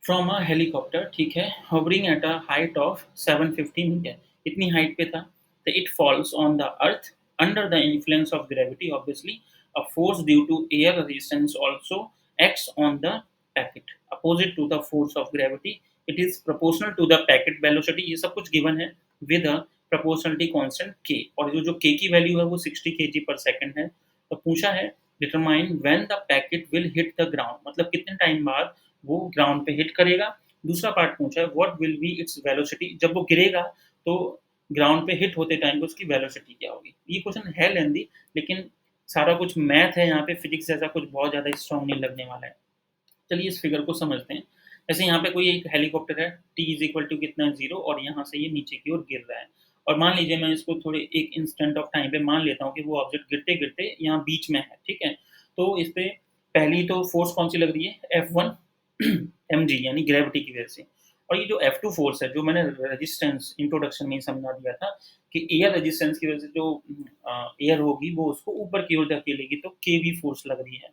from a helicopter, ठीक है, hovering at a height of 750 metre, इतनी हाइट पे था, तो it falls on the earth under the influence of gravity, obviously a force due to air resistance also acts on the packet opposite to the force of gravity, it is proportional to the packet velocity, ये सब कुछ given है with a proportionality constant के, और जो के की value है वो 60 केजी पर सेकंड है। तो पूछा है determine when the packet will hit the ground, मतलब कितने टाइम बाद वो ग्राउंड पे हिट करेगा। दूसरा पार्ट पूछा है what will be its velocity, जब वो गिरेगा तो ग्राउंड पे हिट होते टाइम पे उसकी वेलोसिटी क्या होगी। ये क्वेश्चन है लेंदी, लेकिन सारा कुछ मैथ है यहाँ पे, फिजिक्स जैसा कुछ बहुत ज़्यादा स्ट्रॉन्ग नहीं लगने वाला है। चलिए इस फिगर को समझते हैं। जैसे यहाँ पे कोई एक हेलीकॉप्टर है, टी इज इक्वल टू कितना है 0, और यहाँ से ये नीचे की ओर गिर रहा है, और मान लीजिए मैं इसको थोड़े एक इंस्टेंट ऑफ टाइम पे मान लेता हूँ कि वो ऑब्जेक्ट गिरते गिरते यहाँ बीच में है, ठीक है। तो इस पे पहली तो फोर्स कौन सी लग रही है, F1 mg यानी ग्रेविटी की वजह से, और ये जो F2 फोर्स है जो मैंने रेजिस्टेंस इंट्रोडक्शन में ही समझा दिया था कि एयर रेजिस्टेंस की वजह से जो एयर होगी वो उसको ऊपर की ओर धकेलेगी, तो kV फोर्स लग रही है।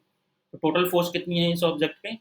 तो टोटल फोर्स कितनी है इस ऑब्जेक्ट पे,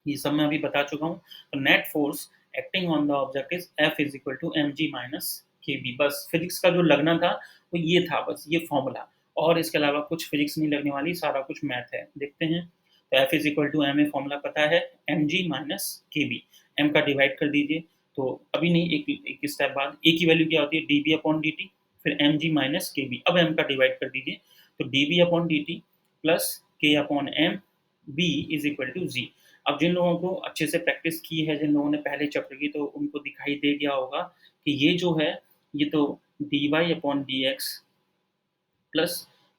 ये सब मैं अभी बता चुका हूँ। तो net force acting on the object is F is equal to mg minus kb, बस फिजिक्स का जो लगना था वो ये था, बस ये फॉर्मूला, और इसके अलावा कुछ फिजिक्स नहीं लगने वाली, सारा कुछ मैथ है। देखते हैं, तो F is equal to M A formula पता है, mg माइनस kb, m का डिवाइड कर दीजिए, तो अभी नहीं, एक स्टेप बाद a की वैल्यू क्या होती है db अपॉन dt, फिर mg माइनस kb, अब m का डिवाइड कर दीजिए, तो db upon dt plus k upon m b is equal to g। अब जिन लोगों को अच्छे से प्रैक्टिस की है, जिन लोगों ने पहले चैप्टर की, तो उनको दिखाई दे गया होगा कि ये जो है ये तो D Y upon D X plus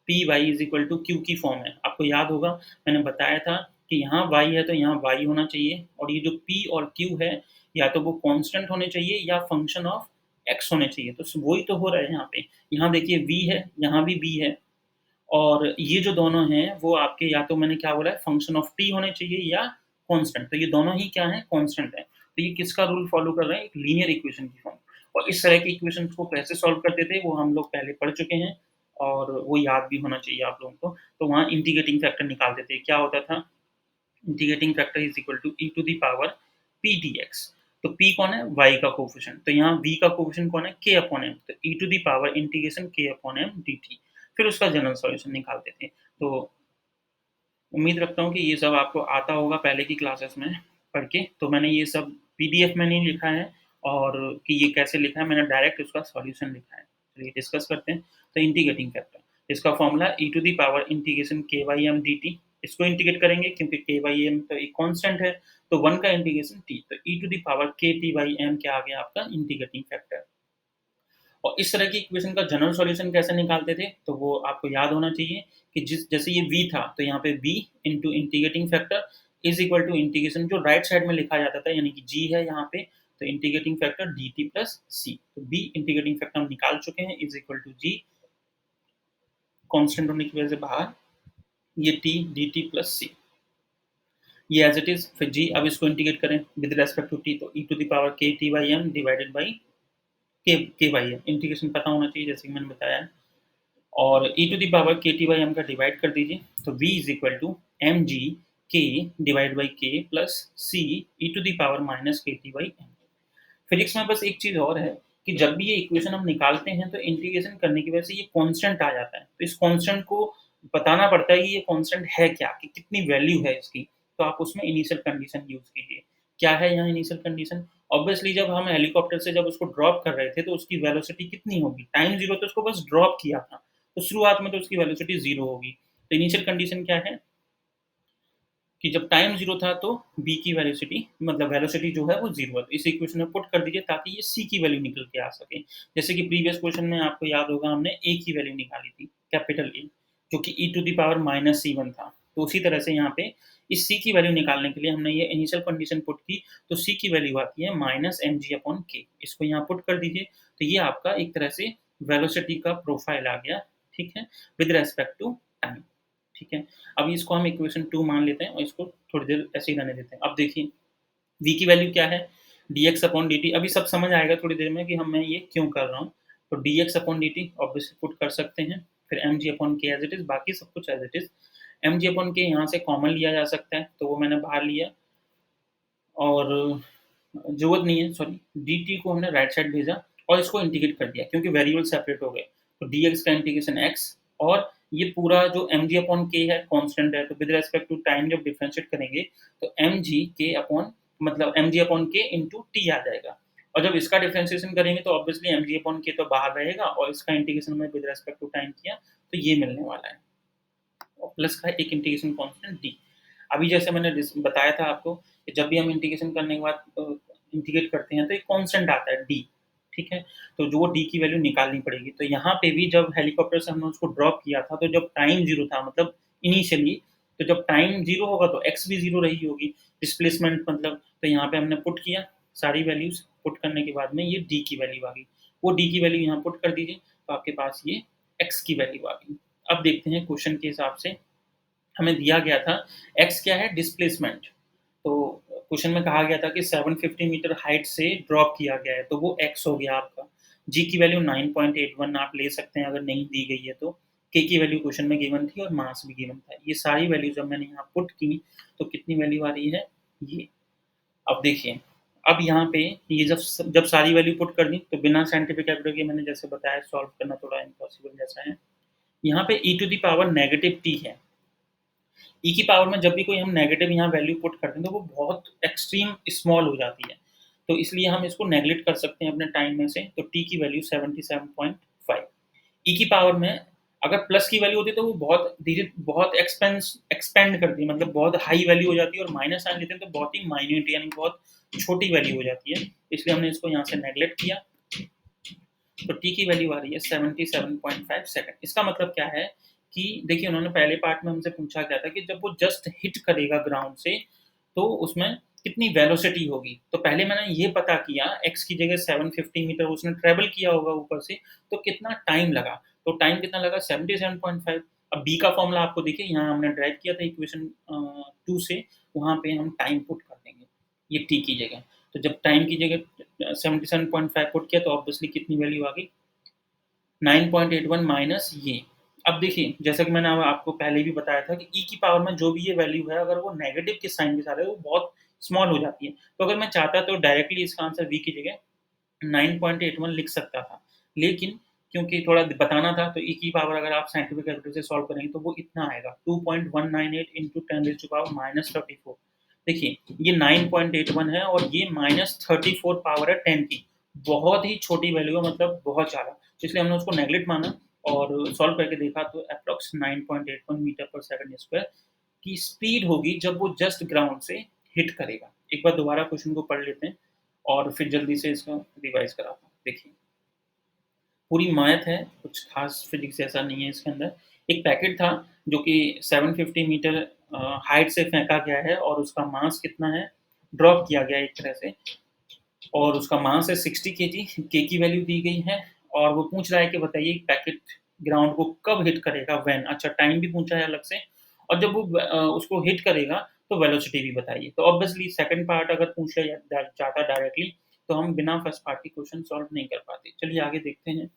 P Y is equal to Q की फॉर्म है। आपको याद होगा मैंने बताया था कि यहाँ y है तो यहाँ y होना चाहिए, और ये जो p और q है या तो वो कांस्टेंट होने चाहिए या फंक्शन ऑफ x होने चाहिए, तो वही तो हो रहा है यहाँ पे। यहाँ देखिए v है, यहाँ भी b है, और ये जो दोनों हैं वो आपके या तो मैंने क्या बोला है फंक्शन ऑफ t होने चाहिए या कांस्टेंट, तो ये दोनों ही क्या है, कांस्टेंट है। तो ये किसका रूल फॉलो कर रहे हैं, एक लीनियर इक्वेशन की फॉर्म, और इस तरह की इक्वेशंस को कैसे सॉल्व करते थे वो हम लोग पहले पढ़ चुके हैं, और वो याद भी होना चाहिए आप लोगों को। तो वहाँ इंटीग्रेटिंग फैक्टर निकालते थे, क्या होता था, integrating factor is equal to E to the power P D X. तो p कौन है, y का कोफिशिएंट, तो यहाँ v का कोफिशिएंट कौन है, k अपॉन m, तो E to the power integration k upon m dt, फिर उसका जनरल सॉल्यूशन निकालते थे। तो उम्मीद रखता हूँ कि ये सब आपको आता होगा पहले की क्लासेस में पढ़ के, तो मैंने ये सब पीडीएफ में नहीं लिखा है, और कि ये कैसे लिखा है, मैंने डायरेक्ट उसका सॉल्यूशन लिखा है। चलिए डिस्कस करते हैं। तो इंटीग्रेटिंग फैक्टर, इसका formula E to the power integration K Y M D T, इसको इंटीग्रेट करेंगे क्योंकि के वाई एम तो एक कांस्टेंट है, तो वन का इंटीग्रेशन टी, तो E to the power K T Y M क्या आ गया आपका इंटीग्रेटिंग फैक्टर। और इस तरह की इक्वेशन का जनरल सॉल्यूशन कैसे निकालते थे, तो वो आपको याद होना चाहिए कि जिस जैसे ये v था, तो यहाँ पे v into integrating factor is equal to integration जो राइट साइड में लिखा जाता था, यानी कि g है यहाँ पे, तो इंटीग्रेटिंग फैक्टर dt प्लस c, तो b इंटीग्रेटिंग फैक्टर हम निकाल चुके हैं is equal to g, constant होने की वजह से बाहर, ये t dt प्लस c, ये एज इट इज, फिर g, अब इसको इंटीग्रेट करें विद रेस्पेक्ट टू t, तो e to the power K T Y M divided by K Y M, integration पता होना चाहिए जैसे कि मैंने बताया, और e to the power K T Y M का डिवाइड कर दीजिए, तो v is equal to mg k divide by k plus c e to the power minus kt by m। Physics में बस एक चीज़ और है कि जब भी ये इक्वेशन हम निकालते हैं तो इंटीग्रेशन करने की वजह से ये कांस्टेंट आ जाता है। तो इस कांस्टेंट को बताना पड़ता है कि ये कांस्टेंट है क्या, कि कितनी वैल्यू है इसकी। तो आप उसमें इनिशियल कंडीशन यूज़ कीजिए। क्या है यहाँ इनिशियल कंडीशन? ऑब्वियसली जब हम हेलीकॉप्टर से जब उसको ड्रॉप कर रहे थे तो उसकी वेलोसिटी कितनी होगी? टाइम 0 तो उसको बस ड्रॉप किया था। तो शुरुआत में तो उसकी वेलोसिटी 0 होगी। तो इनिशियल कंडीशन क्या है? कि जब टाइम 0 था तो b की वेलोसिटी मतलब वेलोसिटी जो है वो 0 है। तो इस इक्वेशन में पुट कर दीजिए ताकि ये c की वैल्यू निकल के आ सके। जैसे कि प्रीवियस क्वेश्चन में आपको याद होगा हमने a की वैल्यू निकाली थी, कैपिटल A, जो कि e to the power minus C1 था। तो उसी तरह से यहाँ पे इस c की वैल्यू निकालने के लिए हमने ये इनिशियल कंडीशन पुट की, तो c की वैल्यू आती है -mg/k। इसको यहाँ पुट कर दीजिए, तो ये आपका एक तरह से वेलोसिटी का प्रोफाइल आ गया, ठीक है? With respect to time. ठीक है? अब इसको हम इक्वेशन 2 मान लेते हैं और इसको थोड़ी देर ऐसे ही रहने देते हैं। अब देखिए v की वैल्यू क्या है? dx/dt। अभी सब समझ आएगा थोड़ी देर में कि मैं ये क्यों कर रहा हूँ। तो dx/dt ऑब्वियसली पुट कर सकते हैं, फिर mg/k एज़ इट इज़, बाकी सब कुछ एज़ इट इज़। mg/k यहाँ से कॉमन लिया जा सकता है, तो वो मैंने बाहर लिया और ज़रूरत नहीं है, सॉरी, dt को हमने राइट साइड भेजा और इसको इंटीग्रेट कर दिया क्योंकि वेरिएबल सेपरेट हो गए। तो dx का इंटीग्रेशन x और ये पूरा जो mg/k है कांस्टेंट है, तो विद रिस्पेक्ट टू टाइम जब डिफरेंशिएट करेंगे तो mg/k इंटू t आ जाएगा। और जब इसका डिफरेंशिएशन करेंगे तो ऑब्वियसली mg/k तो बाहर रहेगा और इसका इंटीग्रेशन में विद रिस्पेक्ट टू टाइम किया तो ये मिलने वाला है। और प्लस का एक इंटीग्रेशन कांस्टेंट d। अभी जैसे मैंने बताया था आपको कि जब भी हम इंटीग्रेशन करने के बाद इंटीग्रेट करते हैं तो एक कांस्टेंट आता है d, ठीक है? तो जो d की वैल्यू निकालनी पड़ेगी। तो यहाँ पे भी जब हेलीकॉप्टर से हमने उसको ड्रॉप किया था तो जब टाइम 0 था मतलब इनिशियली, तो जब टाइम 0 होगा तो x भी 0 रही होगी, डिस्प्लेसमेंट मतलब। तो यहाँ पे हमने पुट किया सारी वैल्यूज़, पुट करने के बाद में ये d की वैल्यू आ गई। वो d की वैल्यू यहाँ पुट कर दीजिए, तो आपके पास ये x की वैल्यू आ गई। अब देखते हैं क्वेश्चन के हिसाब से हमें दिया गया था x क्या है? डिस्प्लेसमेंट। तो क्वेश्चन में कहा गया था कि 750 मीटर हाइट से ड्रॉप किया गया है, तो वो x हो गया आपका। g की वैल्यू 9.81 आप ले सकते हैं अगर नहीं दी गई है तो। k की वैल्यू क्वेश्चन में गिवन थी और मास भी गिवन था। ये सारी वैल्यू जब मैंने यहाँ पुट की तो कितनी वैल्यू आ रही है? ये। अब देखिए, अब यहाँ पे ये जब जब सारी वैल्यू पुट कर दी तो बिना साइंटिफिक कैलकुलेटर के मैंने जैसे बताया सॉल्व करना थोड़ा इम्पॉसिबल जैसा है। यहाँ पे e to the power negative t है। ई की पावर में जब भी कोई हम नेगेटिव यहाँ वैल्यू पुट करते हैं तो वो बहुत एक्सट्रीम स्मॉल हो जाती है। तो इसलिए हम इसको नेगलेक्ट कर सकते हैं अपने टाइम में से। तो टी की वैल्यू 77.5। ई की पावर में अगर प्लस की वैल्यू होती है तो वो बहुत एक्सपेंड करती है, मतलब बहुत हाई वैल्यू हो जाती है, और माइनस साइन लेते हैं तो बहुत ही माइन्यूट यानी बहुत छोटी वैल्यू हो जाती है। इसलिए हमने इसको यहाँ से नेगलेक्ट किया। तो टी की वैल्यू आ रही है 77.5 सेकंड। इसका मतलब क्या है कि देखिए उन्होंने पहले पार्ट में हमसे पूछा गया था कि जब वो जस्ट हिट करेगा ग्राउंड से तो उसमें कितनी वेलोसिटी होगी। तो पहले मैंने ये पता किया x की जगह 750 मीटर उसने ट्रेवल किया होगा ऊपर से, तो कितना टाइम लगा। तो टाइम कितना लगा? 77.5। अब b का फॉर्मूला आपको देखिए यहाँ हमने ड्राइव किया था इक्वेशन 2 से, वहाँ पे हम टाइम पुट कर देंगे ये t की जगह। तो जब टाइम की जगह 77.5 पुट किया तो ऑब्वियसली कितनी वैल्यू आ गई? 9.81 माइनस ये। अब देखिए जैसा कि मैंने अब आपको पहले भी बताया था कि e की पावर में जो भी ये वैल्यू है अगर वो नेगेटिव के साइन के साथ है वो बहुत स्मॉल हो जाती है। तो अगर मैं चाहता तो डायरेक्टली इसका आंसर v की जगह 9.81 लिख सकता था। लेकिन क्योंकि थोड़ा बताना था तो e की पावर अगर आप साइंटिफिक कैलकुलेटर से सॉल्व करेंगे तो वो इतना आएगा 2.198 इंटू 10⁻⁻34। देखिए ये 9.81 है और ये -34 पावर है 10 की। बहुत ही छोटी वैल्यू है, मतलब बहुत ज़्यादा। इसलिए हमने उसको नेगलेक्ट माना और सॉल्व करके देखा तो एप्रॉक्स 9.81 मीटर पर सेकंड स्क्वायर की स्पीड होगी जब वो जस्ट ग्राउंड से हिट करेगा। एक बार दोबारा क्वेश्चन को पढ़ लेते हैं और फिर जल्दी से इसका रिवाइज कराता हूँ। देखिए, पूरी मैथ है, कुछ खास फिजिक्स जैसा नहीं है इसके अंदर। एक पैकेट था जो कि 750 मीटर हाइट से फेंका गया है और उसका मास कितना है? ड्रॉप किया गया है एक तरह से, और उसका मास है 60 केजी। के की वैल्यू दी गई है और वो पूछ रहा है कि बताइए पैकेट ग्राउंड को कब हिट करेगा, व्हेन। अच्छा, टाइम भी पूछा है अलग से, और जब वो उसको हिट करेगा तो वेलोसिटी भी बताइए। तो ऑब्वियसली सेकंड पार्ट अगर पूछ लिया जाता डायरेक्टली तो हम बिना फर्स्ट पार्ट के क्वेश्चन सॉल्व नहीं कर पाते। चलिए आगे देखते हैं।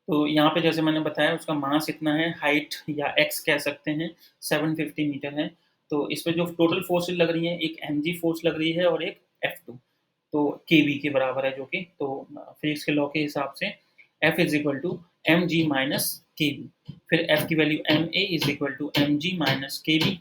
तो यहाँ पे जैसे मैंने बताया उसका मास इतना है, हाइट या एक्स कह सकते हैं 750 मीटर है। तो इसमें जो टोटल फोर्सेस लग रही हैं, एक एमजी फोर्स लग रही है और एक F2, तो केवी के बराबर है जो कि तो फिजिक्स के लॉ के हिसाब से F is equal to M G minus K V. फिर F की value M A is equal to M G minus K V,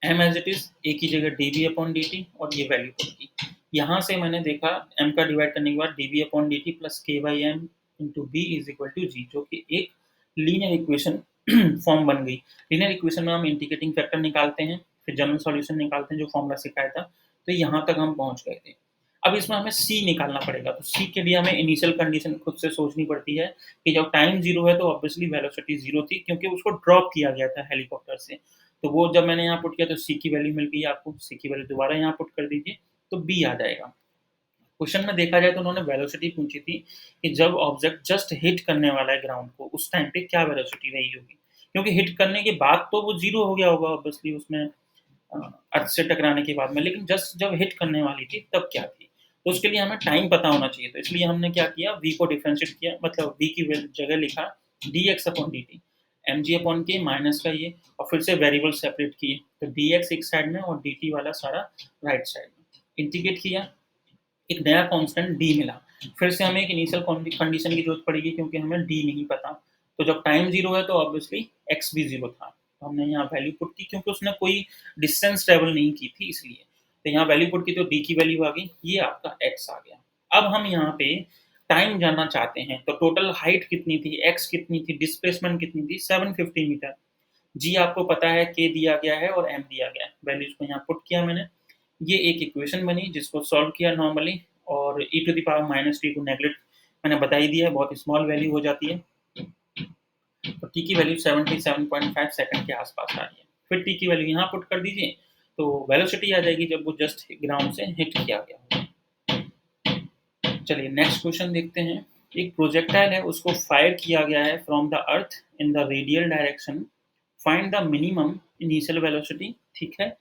M as it is A की जगह D B upon D T और ये value put की। यहाँ से मैंने देखा m का डिवाइड करने के बाद D B upon D T plus K by M into B is equal to G, जो कि एक लीनियर इक्वेशन फॉर्म बन गई। लीनियर इक्वेशन में हम इंटीग्रेटिंग फैक्टर निकालते हैं, फिर जनरल सॉल्यूशन निकालते हैं जो फॉर्मूला सिखाया था। तो यहाँ तक हम पहुँच गए थे। अब इसमें हमें सी निकालना पड़ेगा, तो सी के लिए हमें इनिशियल कंडीशन खुद से सोचनी पड़ती है कि जब टाइम जीरो है तो ऑब्वियसली वेलोसिटी जीरो थी, क्योंकि उसको ड्रॉप किया गया था हेलीकॉप्टर से। तो वो जब मैंने यहाँ पुट किया तो सी की वैल्यू मिल गई आपको, सी की वैल्यू दोबारा यहाँ पुट कर दीजिए तो बी आ जाएगा। क्वेश्चन में देखा जाए तो उन्होंने वेलोसिटी पूछी थी कि जब ऑब्जेक्ट जस्ट हिट करने वाला है ग्राउंड को, उस टाइम पे क्या वेलोसिटी रही होगी, क्योंकि हिट करने के बाद तो वो जीरो हो गया होगा ऑब्वियसली उसमें अर्थ से टकराने के बाद में, लेकिन जस्ट जब हिट करने वाली थी तब क्या थी। तो उसके लिए हमें टाइम पता होना चाहिए, तो इसलिए हमने क्या किया, v को डिफरेंशिएट किया, मतलब v की जगह लिखा dx upon dt, mg upon के माइनस का ये, और फिर से वेरिएबल सेपरेट किए, तो dx एक साइड में और dt वाला सारा राइट साइड में इंटीग्रेट किया, एक नया कांस्टेंट d मिला। फिर से हमें एक इनिशियल कंडीशन की जरूरत पड़ेगी क्योंकि हमें d नहीं पता। तो जब टाइम जीरो है तो ऑब्वियसली x भी जीरो था, तो हमने यहाँ वैल्यू पुट की क्योंकि उसने कोई डिस्टेंस ट्रेवल नहीं की थी इसलिए। तो यहाँ वैल्यू पुट की तो d की वैल्यू आ गई, ये आपका x आ गया। अब हम यहाँ पे टाइम जानना चाहते हैं, तो टोटल हाइट कितनी थी, x कितनी थी, डिस्प्लेसमेंट कितनी थी, 750 मीटर। g आपको पता है, k दिया गया है और m दिया गया है, वैल्यूज को यहाँ पुट किया मैंने। ये एक इक्वेशन बनी जिसको सॉल्व किया नॉर्मली, और e to the power minus T को नेगलेक्ट मैंने बता ही दिया है, बहुत स्मॉल वैल्यू हो जाती है। तो टी की वैल्यू 77.5 सेकंड के आसपास आ रही है। फिर टी की वैल्यू यहाँ पुट कर दीजिए, तो वेलोसिटी आ जाएगी जब वो जस्ट ग्राउंड से हिट किया गया। चलिए नेक्स्ट क्वेश्चन देखते हैं। एक प्रोजेक्टाइल है, उसको फायर किया गया है from the earth in the radial direction, find the minimum initial velocity, ठीक है,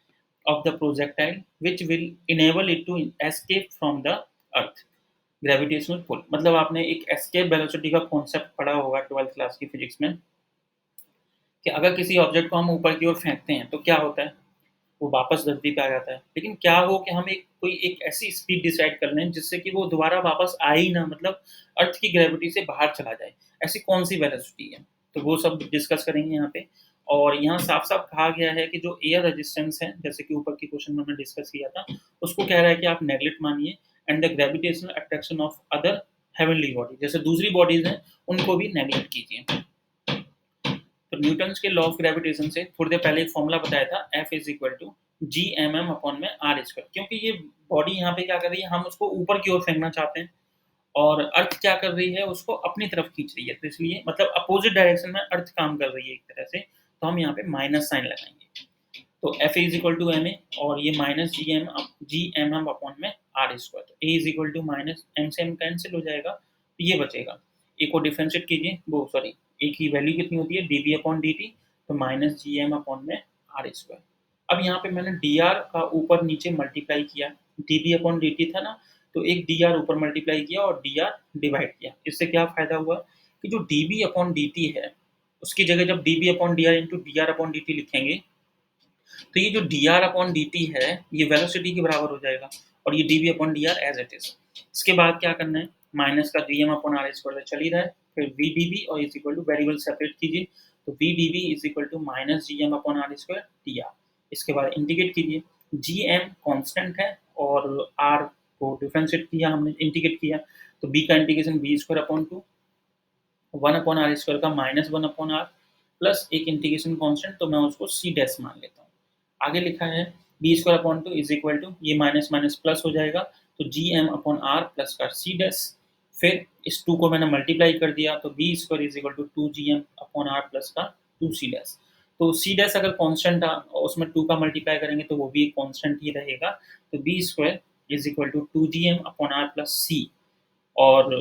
of the projectile which will enable it to escape from the earth gravitational pull। मतलब आपने एक escape velocity का कॉन्सेप्ट पढ़ा होगा 12th क्लास की physics में, कि अगर किसी ऑब्जेक्ट को हम ऊपर की ओर फेंकते हैं तो क्या होता है, वो वापस धरती पे आ जाता है। लेकिन क्या हो कि हम एक ऐसी स्पीड डिसाइड कर लें जिससे कि वो दोबारा वापस आए ही ना, मतलब अर्थ की ग्रेविटी से बाहर चला जाए, ऐसी कौन सी वेलोसिटी है। तो वो सब डिस्कस करेंगे यहाँ पे। और यहाँ साफ-साफ कहा गया है कि जो एयर रेजिस्टेंस है, जैसे कि ऊपर के क्वेश्चन में हमने डिस्कस किया था, उसको कह रहा है कि आप नेगलेक्ट मानिए, and the gravitational attraction of other heavenly body, जैसे दूसरी बॉडीज हैं उनको भी नेगलेक्ट कीजिए। तो न्यूटन्स के लॉ ऑफ ग्रेविटेशन से थोड़ी देर पहले एक फॉर्मूला बताया था, F is equal to G M M upon में आर स्क्वायर, क्योंकि ये बॉडी यहाँ पे क्या कर रही है, हम उसको ऊपर की ओर फेंकना चाहते हैं और अर्थ क्या कर रही है, उसको अपनी तरफ खींच रही है, तो इसलिए मतलब अपोजिट डायरेक्शन में अर्थ काम कर रही है एक तरह से, तो हम यहाँ पे माइनस साइन लगाएंगे। तो F is equal to M A, और ये माइनस जी एम एम अपॉन में आर स्क्वायर, तो A is equal to minus M से एम कैंसिल हो जाएगा, तो ये बचेगा। ए को डिफ्रेंशिएट कीजिए, वो सॉरी ए की वैल्यू कितनी होती है, D B upon D T, तो माइनस जी एम अपॉन में आर स्क्वायर। अब यहाँ पे मैंने डी आर का ऊपर नीचे मल्टीप्लाई किया, D B upon D T था ना, तो एक डी आर ऊपर मल्टीप्लाई किया और डी आर डिवाइड किया। इससे क्या फायदा हुआ कि जो d B upon D t है उसकी जगह जब d B upon d r into d r upon D t लिखेंगे, तो ये जो d r upon D t है ये वेलोसिटी के बराबर हो जाएगा, और ये d v upon d r as it is. इसके बाद क्या करना है, माइनस का g M upon are square चल ही रहा है, फिर वी डी बी और is equal to variable separate कीजिए, तो v d b is equal to minus G M upon are square t r. इसके बाद इंटीग्रेट कीजिए, जी एम कॉन्स्टेंट है और आर को डिफ्रेंशिएट किया हमने, इंटीग्रेट किया, तो बी का integration B square upon two, one upon are square का minus one upon are, plus एक इंटीग्रेशन कांस्टेंट, तो मैं उसको सी डैश मान लेता हूँ। आगे लिखा है b square upon two is equal to, ये माइनस माइनस प्लस हो जाएगा, तो g M upon are plus का सी डैश, फिर इस टू को मैंने मल्टीप्लाई कर दिया, तो B square is equal to two G M upon are plus का टू सी डैश। तो सी डैश अगर कॉन्स्टेंट उसमें टू का मल्टीप्लाई करेंगे तो वो भी एक कॉन्स्टेंट ही रहेगा, तो B square is equal to two G M upon are plus C. और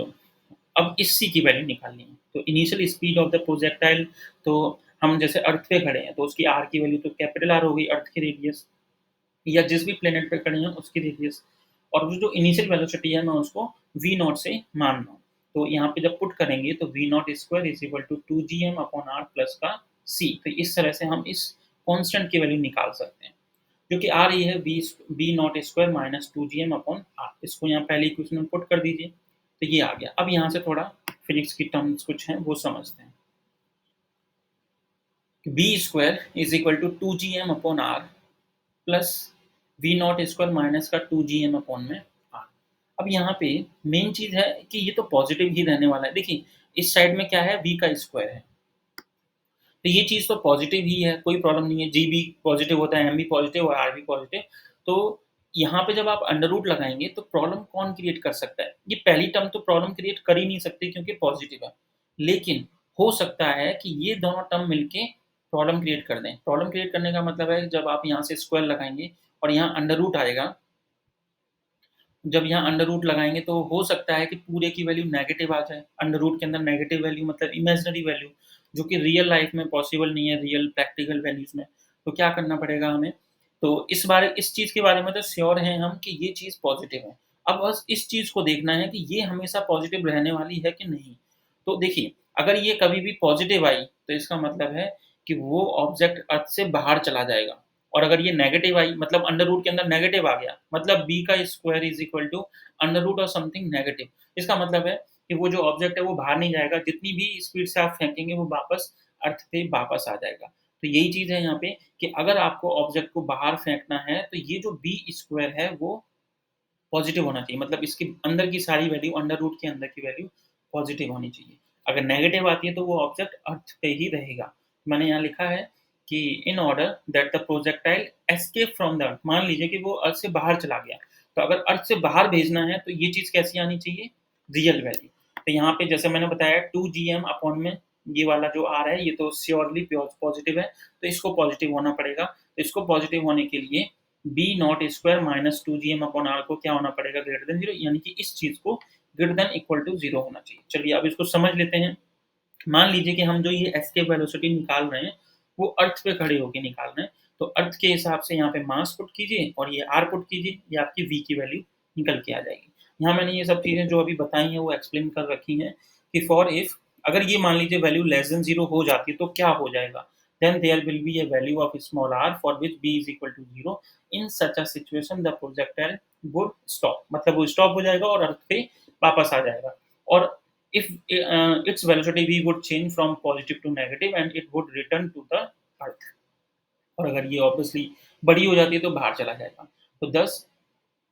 अब इस सी की वैल्यू निकालनी है, तो initial speed of the projectile, तो हम जैसे अर्थ पे खड़े हैं तो उसकी आर की वैल्यू तो कैपिटल आर हो गई, अर्थ की रेडियस, या जिस भी प्लेनेट पे खड़े हैं उसकी रेडियस, और वो जो इनिशियल वेलोसिटी है मैं उसको वी नॉट से मान रहा हूँ। तो यहाँ पे जब पुट करेंगे तो V not square is equal to 2gm upon are plus का सी। तो इस तरह से हम इस कांस्टेंट की वैल्यू निकाल सकते हैं, जो कि आ रही है b not square minus 2gm upon r. इसको यहाँ पहले इक्वेशन में पुट कर दीजिए, तो ये आ गया। अब यहाँ से थोड़ा फिजिक्स की टर्म्स कुछ हैं वो समझते हैं। B square is equal to 2gm upon are plus v not square minus का 2gm अपॉन में आर। अब यहाँ पे मेन चीज है कि ये तो पॉजिटिव ही रहने वाला है। देखिए इस साइड में क्या है, v का स्क्वायर है, तो ये चीज तो पॉजिटिव ही है, कोई प्रॉब्लम नहीं है। जी भी पॉजिटिव होता है, एम भी पॉजिटिव और आर भी पॉजिटिव। तो यहाँ पे जब आप अंडर रूट लगाएंगे तो प्रॉब्लम कौन क्रिएट कर सकता है? ये पहली टर्म तो प्रॉब्लम क्रिएट कर ही नहीं सकती क्योंकि पॉजिटिव है, लेकिन हो सकता है कि ये दोनों टर्म मिलके प्रॉब्लम क्रिएट कर दें। प्रॉब्लम क्रिएट करने का मतलब है जब आप यहाँ से स्क्वायर लगाएंगे और यहाँ अंडर रूट आएगा, जब यहाँ अंडर रूट लगाएँगे तो हो सकता है कि पूरे की वैल्यू नेगेटिव आ जाए। अंडर रूट के अंदर नेगेटिव वैल्यू मतलब इमेजिनरी वैल्यू, जो कि रियल लाइफ में पॉसिबल नहीं है, रियल प्रैक्टिकल वैल्यूज़ में। तो क्या करना पड़ेगा हमें? तो इस चीज़ के बारे में तो श्योर हैं हम कि ये चीज़ पॉज़िटिव है। अब बस इस चीज़ को देखना है कि ये हमेशा पॉज़िटिव रहने वाली है कि नहीं। तो देखिए, अगर ये कभी भी पॉज़िटिव आई तो इसका मतलब है कि वो ऑब्जेक्ट अर्थ से बाहर चला जाएगा। और अगर ये नेगेटिव आई मतलब अंडर रूट के अंदर नेगेटिव आ गया, मतलब b का square is equal to under root of something negative. इसका मतलब है कि वो जो ऑब्जेक्ट है वो बाहर नहीं जाएगा, जितनी भी स्पीड से आप फेंकेंगे वो वापस अर्थ पे वापस आ जाएगा। तो यही चीज़ है यहाँ पे कि अगर आपको ऑब्जेक्ट को बाहर फेंकना है तो ये जो b स्क्वायर है वो पॉजिटिव होना चाहिए, मतलब इसके अंदर की सारी वैल्यू, अंडर रूट के अंदर की वैल्यू पॉजिटिव होनी चाहिए। अगर नेगेटिव आती है तो वो ऑब्जेक्ट अर्थ पे ही रहेगा। मैंने यहाँ लिखा है कि in order that the projectile escape from the earth, मान लीजिए कि वो अर्थ से बाहर चला गया, तो अगर अर्थ से बाहर भेजना है तो ये चीज़ कैसी आनी चाहिए? Real value. तो यहाँ पे जैसे मैंने बताया 2gm अपॉन में ये वाला जो आ रहा है ये तो श्योरली पॉजिटिव है, तो इसको पॉजिटिव होना पड़ेगा। तो इसको पॉजिटिव होने के लिए b not square minus 2gm upon r को क्या होना पड़ेगा? ग्रेटर देन 0, यानी कि इस चीज़ को ग्रेटर देन इक्वल टू 0 होना चाहिए। चलिए अब इसको समझ लेते हैं। मान लीजिए कि हम जो ये एस्केप वेलोसिटी निकाल रहे हैं, वो अर्थ पे खड़े होके निकाल रहे हैं। तो अर्थ के हिसाब से यहाँ पे मास पुट कीजिए और ये आर पुट कीजिए, ये आपकी वी की वैल्यू निकल के आ जाएगी। यहाँ मैंने ये सब चीज़ें जो अभी बताई हैं वो एक्सप्लेन कर रखी हैं कि फॉर इफ अगर ये मान लीजिए वैल्यू लेस देन 0 हो जाती है तो क्या हो जाएगा? Then there will be a value of small r for which b is equal to 0। In such a situation the projectile would stop, मतलब वो स्टॉप हो जाएगा और अर्थ पे वापस आ जाएगा। और if its velocity v would change from positive to negative and it would return to the earth। और अगर ये ऑब्वियसली बड़ी हो जाती है तो बाहर चला जाएगा। तो thus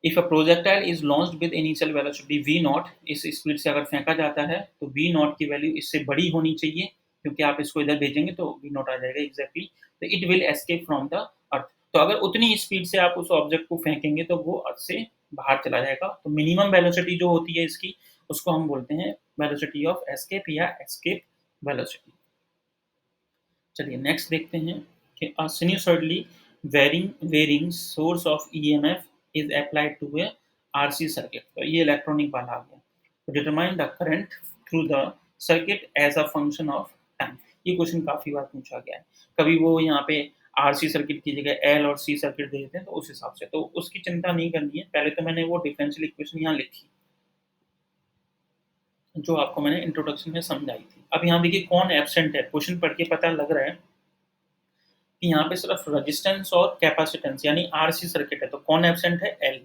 if a projectile is launched with initial velocity v naught, इस स्पीड से अगर फेंका जाता है तो v naught की वैल्यू इससे बड़ी होनी चाहिए, क्योंकि आप इसको इधर भेजेंगे तो v naught आ जाएगा एग्जैक्टली। तो it will escape from the earth. तो अगर उतनी स्पीड से आप उस ऑब्जेक्ट को फेंकेंगे तो वो अर्थ से बाहर चला जाएगा। तो मिनिमम वेलोसिटी जो होती है इसकी, उसको हम बोलते हैं वेलोसिटी ऑफ एस्केप या एस्केप वेलोसिटी। चलिए नेक्स्ट देखते हैं कि a sinusoidally varying source of EMF is applied to a RC circuit। तो ये इलेक्ट्रॉनिक वाला आ गया। तो determine the current through the circuit as a function of time. ये क्वेश्चन काफी बार पूछा गया है। कभी वो यहाँ पे आरसी सर्किट की जगह एल और सी सर्किट दे देते हैं, तो उस हिसाब से तो उसकी चिंता नहीं करनी है। पहले तो मैंने वो डिफरेंशियल इक्वेशन यहाँ लिखी जो आपको मैंने इंट्रोडक्शन में समझाई थी। अब यहाँ देखिए कौन एब्सेंट है, क्वेश्चन पढ़ के पता लग रहा है कि यहाँ पे सिर्फ रेजिस्टेंस और कैपेसिटेंस यानी आरसी सर्किट है, तो कौन एब्सेंट है? एल।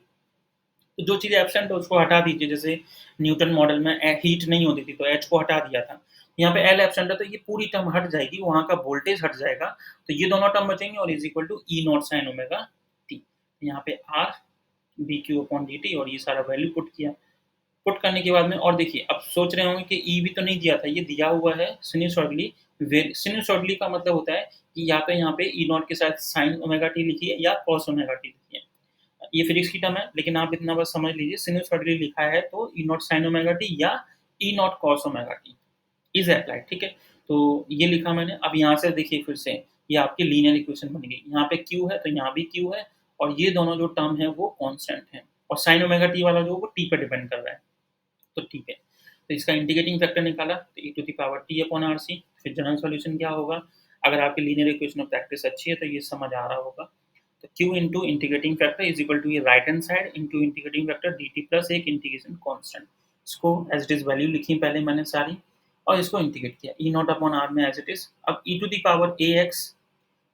तो जो चीज़ एब्सेंट है उसको हटा दीजिए, जैसे न्यूटन मॉडल में हीट नहीं होती थी तो एच को हटा दिया था। यहाँ पे एल एब्सेंट है तो ये पूरी टर्म हट जाएगी, वहाँ का वोल्टेज हट जाएगा, तो ये दोनों टर्म बचेंगे और is equal to e not sine omega t. यहाँ पे r b q upon D T और ये सारा वैल्यू पुट किया। पुट करने के बाद में और देखिए अब सोच रहे होंगे कि ई भी तो नहीं दिया था, ये दिया हुआ है सिनुसॉइडली। सिनुसॉइडली का मतलब होता है कि या तो यहाँ पे ई नॉट के साथ साइन ओमेगा टी लिखिए या कॉस ओमेगा टी लिखिए। ये फिजिक्स की टर्म है, लेकिन आप इतना बस समझ लीजिए सिनुसॉइडली लिखा है तो E not sine omega T या E naught cos omega T is applied. ठीक है, तो ये लिखा मैंने। अब यहाँ से देखिए फिर से ये आपकी लीनियर इक्वेशन बन गई। यहाँ पे क्यू है तो यहाँ भी क्यू है और ये दोनों जो टर्म है वो कांस्टेंट है और साइन ओमेगा टी वाला जो वो टी पे डिपेंड कर रहा है। तो ठीक है, तो इसका इंटीग्रेटिंग फैक्टर निकाला तो e to the power t upon are c. फिर जनरल सॉल्यूशन क्या होगा? अगर आपकी लीनियर इक्वेशन ऑफ प्रैक्टिस अच्छी है तो ये समझ आ रहा होगा। तो q into integrating factor is equal to ये right hand side into integrating factor dt plus एक इंटीग्रेशन कांस्टेंट। इसको एज़ इट इज़ वैल्यू लिखी पहले मैंने सारी और इसको इंटीग्रेट किया ई नॉट अपॉन आर में एज़ इट इज़। अब E to the power A X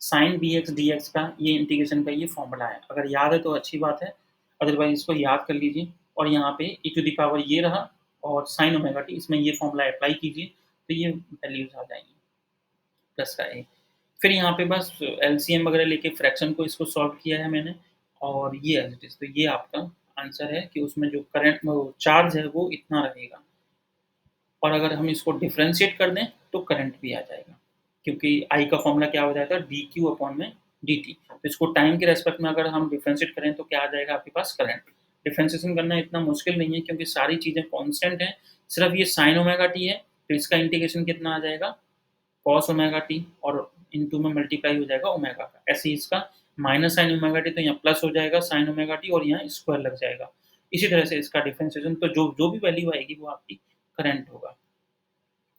sine B X D X का ये इंटीग्रेशन का ये फ़ॉर्मूला है। अगर याद है तो अच्छी बात है, अदरवाइज़ इसको याद कर लीजिए और यहाँ पे ई टू द पावर ये रहा और साइन ओमेगा टी इसमें ये फ़ॉर्मूला अप्लाई कीजिए, तो ये वैल्यूज़ आ जाएँगी, प्लस का ए। फिर यहाँ पे बस एलसीएम वगैरह लेके फ्रैक्शन को इसको सॉल्व किया है मैंने और ये एज़ इट इज़, तो ये आपका आंसर है कि उसमें जो करंट वो चार्ज है वो इतना रहेगा। और अगर हम इसको डिफरेंशिएट कर दें तो करंट भी आ जाएगा, क्योंकि आई का फॉर्मूला क्या हो जाता है डी क्यू अपॉन में डी टी। तो इसको टाइम के रेस्पेक्ट में अगर हम डिफरेंशिएट करें तो क्या आ जाएगा आपके पास करंट। डिफरेंशिएशन करना इतना मुश्किल नहीं है क्योंकि सारी चीज़ें कांस्टेंट हैं, सिर्फ ये साइन ओमेगा टी है, तो इसका इंटीग्रेशन कितना आ जाएगा कॉस ओमेगा टी और इनटू में मल्टीप्लाई हो जाएगा ओमेगा का। ऐसे ही इसका माइनस साइन ओमेगा टी तो यहाँ प्लस हो जाएगा साइन ओमेगा टी और यहाँ स्क्वायर लग जाएगा। इसी तरह से इसका डिफरेंशिएशन तो जो जो भी वैल्यू आएगी वो आपकी करंट होगा।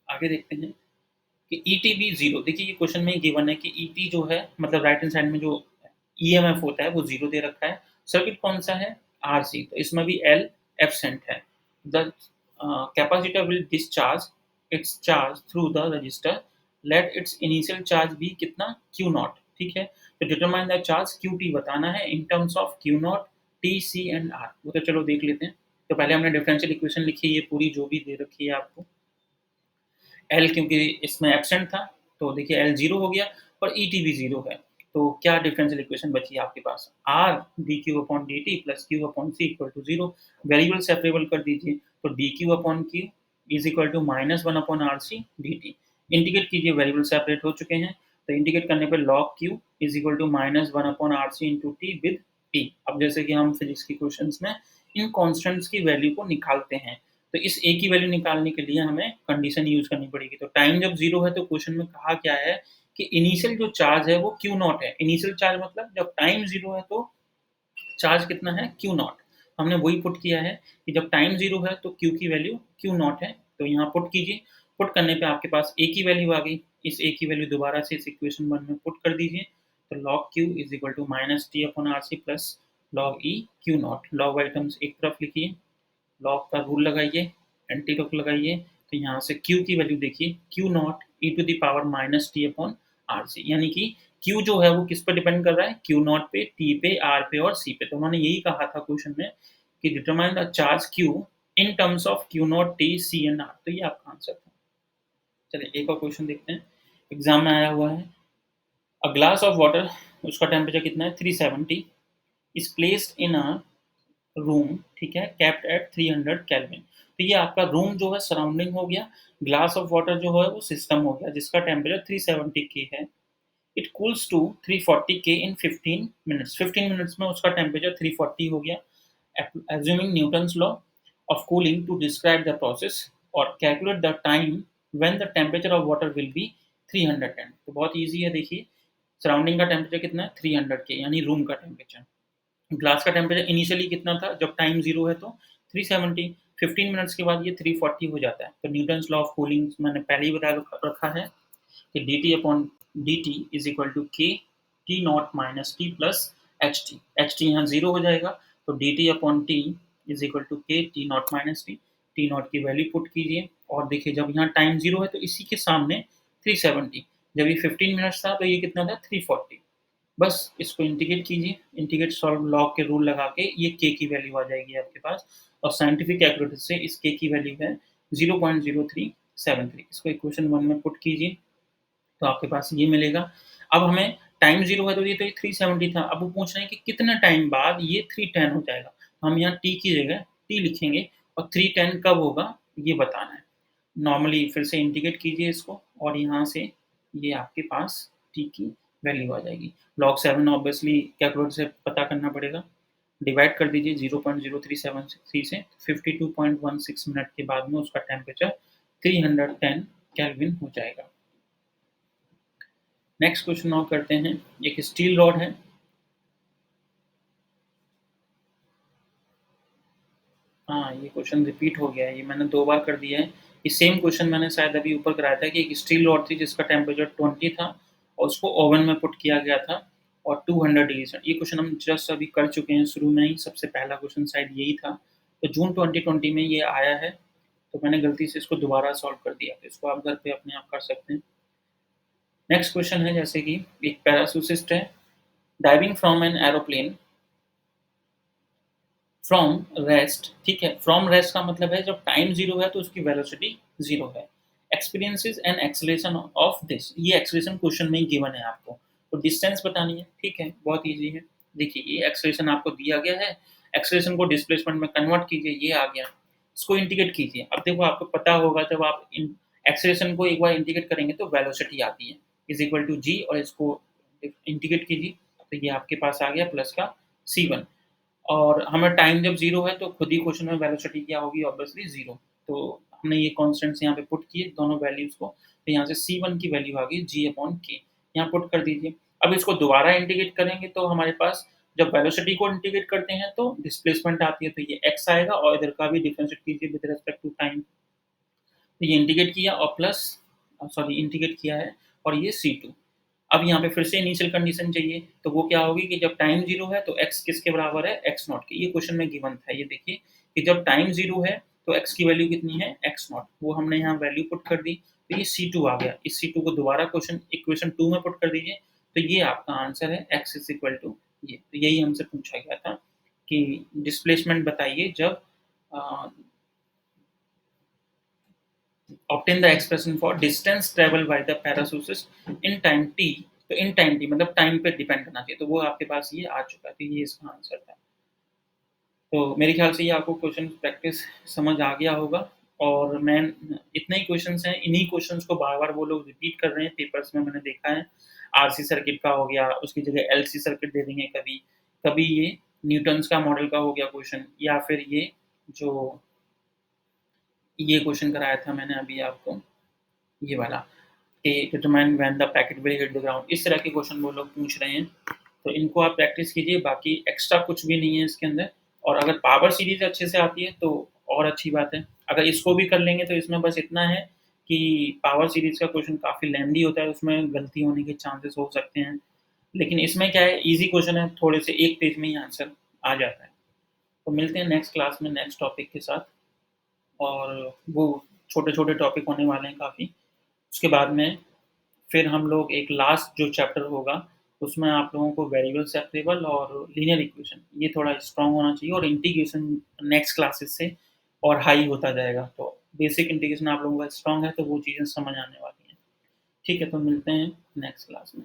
आगे देखते हैं कि ईटीवी 0 देखिए ये क्वेश्चन में गिवन है कि ईटी जो है मतलब राइट हैंड साइड में जो ईएमएफ होता है वो 0 दे रखा है। सर्किट कौन-सा है? आरसी तो इसमें भी एल एब्सेंट है। The capacitor will discharge its charge through the resistor let its initial charge be कितना क्यू नॉट ठीक है। तो determine the charge q t बताना है in terms of q not t c and r. वो तो चलो देख लेते हैं। तो पहले हमने डिफरेंशियल इक्वेशन लिखी है ये पूरी जो भी दे रखी है आपको। एल क्योंकि इसमें एब्सेंट था तो देखिए एल 0 हो गया और ई टी भी 0 है। तो क्या डिफरेंशियल इक्वेशन बची है आपके पास? R D Q upon D T plus Q upon C equal to 0। Variable separable कर दीजिए तो D Q upon Q is equal to minus one upon are C D T. Integrate कीजिए variable separate हो चुके हैं तो integrate करने पर log Q is equal to minus one upon are C into T with T. अब जैसे कि हम फिजिक्स की क्वेश्चन में इन कॉन्स्टेंट्स की वैल्यू को निकालते हैं तो इस ए की वैल्यू निकालने के लिए हमें कंडीशन यूज़ करनी पड़ेगी। तो टाइम जब 0 है तो क्वेश्चन में कहा क्या है कि इनिशियल जो चार्ज है वो क्यू नॉट है। इनिशियल चार्ज मतलब जब टाइम 0 है तो चार्ज कितना है क्यू नॉट। हमने वही पुट किया है कि जब टाइम 0 है तो क्यू की वैल्यू क्यू नॉट है। तो यहाँ पुट कीजिए, पुट करने पे आपके पास ए की वैल्यू आ गई। इस ए की वैल्यू दोबारा से इस इक्वेशन 1 में पुट कर दीजिए तो log Q is equal to minus t upon are c plus log e q not. Log y terms एक तरफ लिखिए, लॉग का रूल लगाइए, एंटी लॉग लगाइए तो यहाँ से q की वैल्यू देखिए q not e to the power minus t upon are c. यानी कि q जो है वो किस पर डिपेंड कर रहा है q नॉट पे, t पे, r पे और c पे। तो उन्होंने यही कहा था क्वेश्चन में कि determine the charge q in terms of q not t c and r। तो ये आपका आंसर था। चलिए एक और क्वेश्चन देखते हैं, एग्जाम में आया हुआ है। अ ग्लास ऑफ वाटर उसका टेम्परेचर कितना है 370 is placed in a room ठीक है कैप्ट एट 300 केल्विन। तो ये आपका रूम जो है सराउंडिंग हो गया, ग्लास ऑफ वाटर जो है वो सिस्टम हो गया जिसका टेम्परेचर 370 के है। इट कूल्स टू 340 के इन 15 मिनट्स। 15 मिनट्स में उसका टेम्परेचर 340 हो गया। Assuming Newton's law of cooling to describe the process और calculate the time when the temperature of water will be 310। तो बहुत ईजी है देखिए, सराउंडिंग का टेम्परेचर कितना है 300 के यानी रूम का टेम्परेचर। ग्लास का टेम्परेचर इनिशियली कितना था जब टाइम 0 है तो 370। 15 मिनट्स के बाद ये 340 हो जाता है। तो न्यूटन्स लॉ ऑफ कूलिंग मैंने पहले ही बता रखा है कि D T upon D T is equal to K T naught minus T plus H T यहाँ 0 हो जाएगा तो D T upon T is equal to K T naught minus T naught की वैल्यू पुट कीजिए और देखिए जब यहाँ टाइम 0 है तो इसी के सामने 370, जब ये 15 मिनट्स था तो ये कितना था 340। बस इसको इंटीग्रेट कीजिए, इंटीग्रेट सॉल्व लॉग के रूल लगा के ये के की वैल्यू आ जाएगी आपके पास और साइंटिफिक कैलकुलेटर से इस के की वैल्यू है 0.0373। इसको इक्वेशन 1 में पुट कीजिए तो आपके पास ये मिलेगा। अब हमें टाइम 0 है तो ये 370 था, अब वो पूछ रहे हैं कि कितने टाइम बाद ये 310 हो जाएगा। हम यहाँ टी की जगह टी लिखेंगे और 310 कब होगा ये बताना है। नॉर्मली फिर से इंटीग्रेट कीजिए इसको और यहाँ से ये आपके पास टी की वैल्यू आ जाएगी। लॉग 7 ऑब्वियसली कैलकुलेटर से पता करना पड़ेगा। डिवाइड कर दीजिए 0.0373 से 52.16 मिनट के बाद में उसका टेम्परेचर 310 केल्विन हो जाएगा। नेक्स्ट क्वेश्चन और करते हैं। एक स्टील रॉड है, हाँ ये क्वेश्चन रिपीट हो गया है, ये मैंने 2 बार कर दिया है। ये सेम क्वेश्चन मैंने शायद अभी ऊपर कराया था कि एक स्टील रॉड थी जिसका टेम्परेचर 20 था और उसको ओवन में पुट किया गया था और 200 डिग्री से। ये क्वेश्चन हम जस्ट अभी कर चुके हैं शुरू में ही, सबसे पहला क्वेश्चन शायद यही था। तो जून 2020 में ये आया है तो मैंने गलती से इसको दोबारा सॉल्व कर दिया, तो इसको आप घर पे अपने आप कर सकते हैं। नेक्स्ट क्वेश्चन है जैसे कि एक पैराशूटिस्ट है, diving from an aeroplane from rest, ठीक है? फ्रॉम रेस्ट का मतलब है जब टाइम 0 है तो उसकी वेलोसिटी 0 है। Experiences and acceleration of this, ये एक्सेलरेशन क्वेश्चन में ही गिवन है आपको। तो डिस्टेंस बतानी है, ठीक है? बहुत ईज़ी है। देखिए ये एक्सेलरेशन आपको दिया गया है, एक्सेलरेशन को डिस्प्लेसमेंट में कन्वर्ट कीजिए, ये आ गया। इसको इंटीग्रेट कीजिए। अब देखो आपको पता होगा जब आप इन एक्सेलरेशन को एक बार इंटीग्रेट करेंगे तो वेलोसिटी आती है, इज़ इक्वल टू जी, और इसको इंटीग्रेट कीजिए, तो ये आपके पास आ गया प्लस का C1। और हमें टाइम जब 0 है तो खुद ही क्वेश्चन में वेलोसिटी क्या होगी, ऑब्वियसली 0। तो हमने ये कांस्टेंट्स यहाँ पे पुट किए दोनों वैल्यूज़ को, तो यहाँ से C1 की वैल्यू आ गई G/K, यहाँ पुट कर दीजिए। अब इसको दोबारा इंटीग्रेट करेंगे तो हमारे पास जब वेलोसिटी को इंटीग्रेट करते हैं तो डिस्प्लेसमेंट आती है, तो ये x आएगा, और इधर का भी डिफरेंशिएट कीजिए विद रिस्पेक्ट टू टाइम। तो ये इंटीग्रेट किया और प्लस सॉरी इंटीग्रेट किया है, और ये C2। अब यहाँ पे फिर से इनिशियल कंडीशन चाहिए, तो वो क्या होगी कि जब टाइम 0 है तो x किसके बराबर है, x नॉट के। ये क्वेश्चन में गिवन था, ये देखिए कि जब टाइम 0 है तो x की वैल्यू कितनी है, x नॉट, वो हमने यहाँ वैल्यू पुट कर दी, तो ये C2 आ गया। इस C2 को दोबारा इक्वेशन 2 में पुट कर दीजिए, तो ये आपका आंसर है x इज़ इक्वल टू ये। तो यही हमसे पूछा गया था कि डिस्प्लेसमेंट बताइए जब अ, obtain the expression for distance traveled by the parachutist in time t। तो इन टाइम टी मतलब टाइम पे डिपेंड करना चाहिए, तो वो आपके पास ये आ चुका है, तो ये इसका आंसर था। तो मेरे ख्याल से ये आपको क्वेश्चन प्रैक्टिस समझ आ गया होगा, और मैं इतने ही क्वेश्चंस हैं, इन्हीं क्वेश्चंस को बार-बार वो लोग रिपीट कर रहे हैं पेपर्स में, मैंने देखा है। आरसी सर्किट का हो गया, उसकी जगह एलसी सर्किट दे देंगे कभी, कभी ये न्यूटन्स का मॉडल का हो गया क्वेश्चन, या फिर जो ये क्वेश्चन कराया था मैंने अभी आपको, ये वाला कि determine when the packet will hit the ground, इस तरह के क्वेश्चन वो लोग पूछ रहे हैं। तो इनको आप प्रैक्टिस कीजिए, बाकी एक्स्ट्रा कुछ भी नहीं है इसके अंदर। और अगर पावर सीरीज़ अच्छे से आती है तो और अच्छी बात है। अगर इसको भी कर लेंगे तो इसमें बस इतना है कि पावर सीरीज़ का क्वेश्चन काफ़ी लेंथी होता है, उसमें गलती होने के चांसेस हो सकते हैं। लेकिन इसमें क्या है, ईज़ी क्वेश्चन है, थोड़े से 1 पेज में ही आंसर आ जाता है। तो मिलते हैं नेक्स्ट क्लास में नेक्स्ट टॉपिक के साथ, और वो छोटे-छोटे टॉपिक होने वाले हैं काफ़ी। उसके बाद में फिर हम लोग एक लास्ट जो चैप्टर होगा, उसमें आप लोगों को वेरिएबल सेपरेबल और लीनियर इक्वेशन, ये थोड़ा स्ट्रॉन्ग होना चाहिए, और इंटीग्रेशन नेक्स्ट क्लासेस से और हाई होता जाएगा। तो बेसिक इंटीग्रेशन आप लोगों का स्ट्रॉन्ग है तो वो चीज़ें समझ आने वाली हैं। ठीक है, तो मिलते हैं नेक्स्ट क्लास में।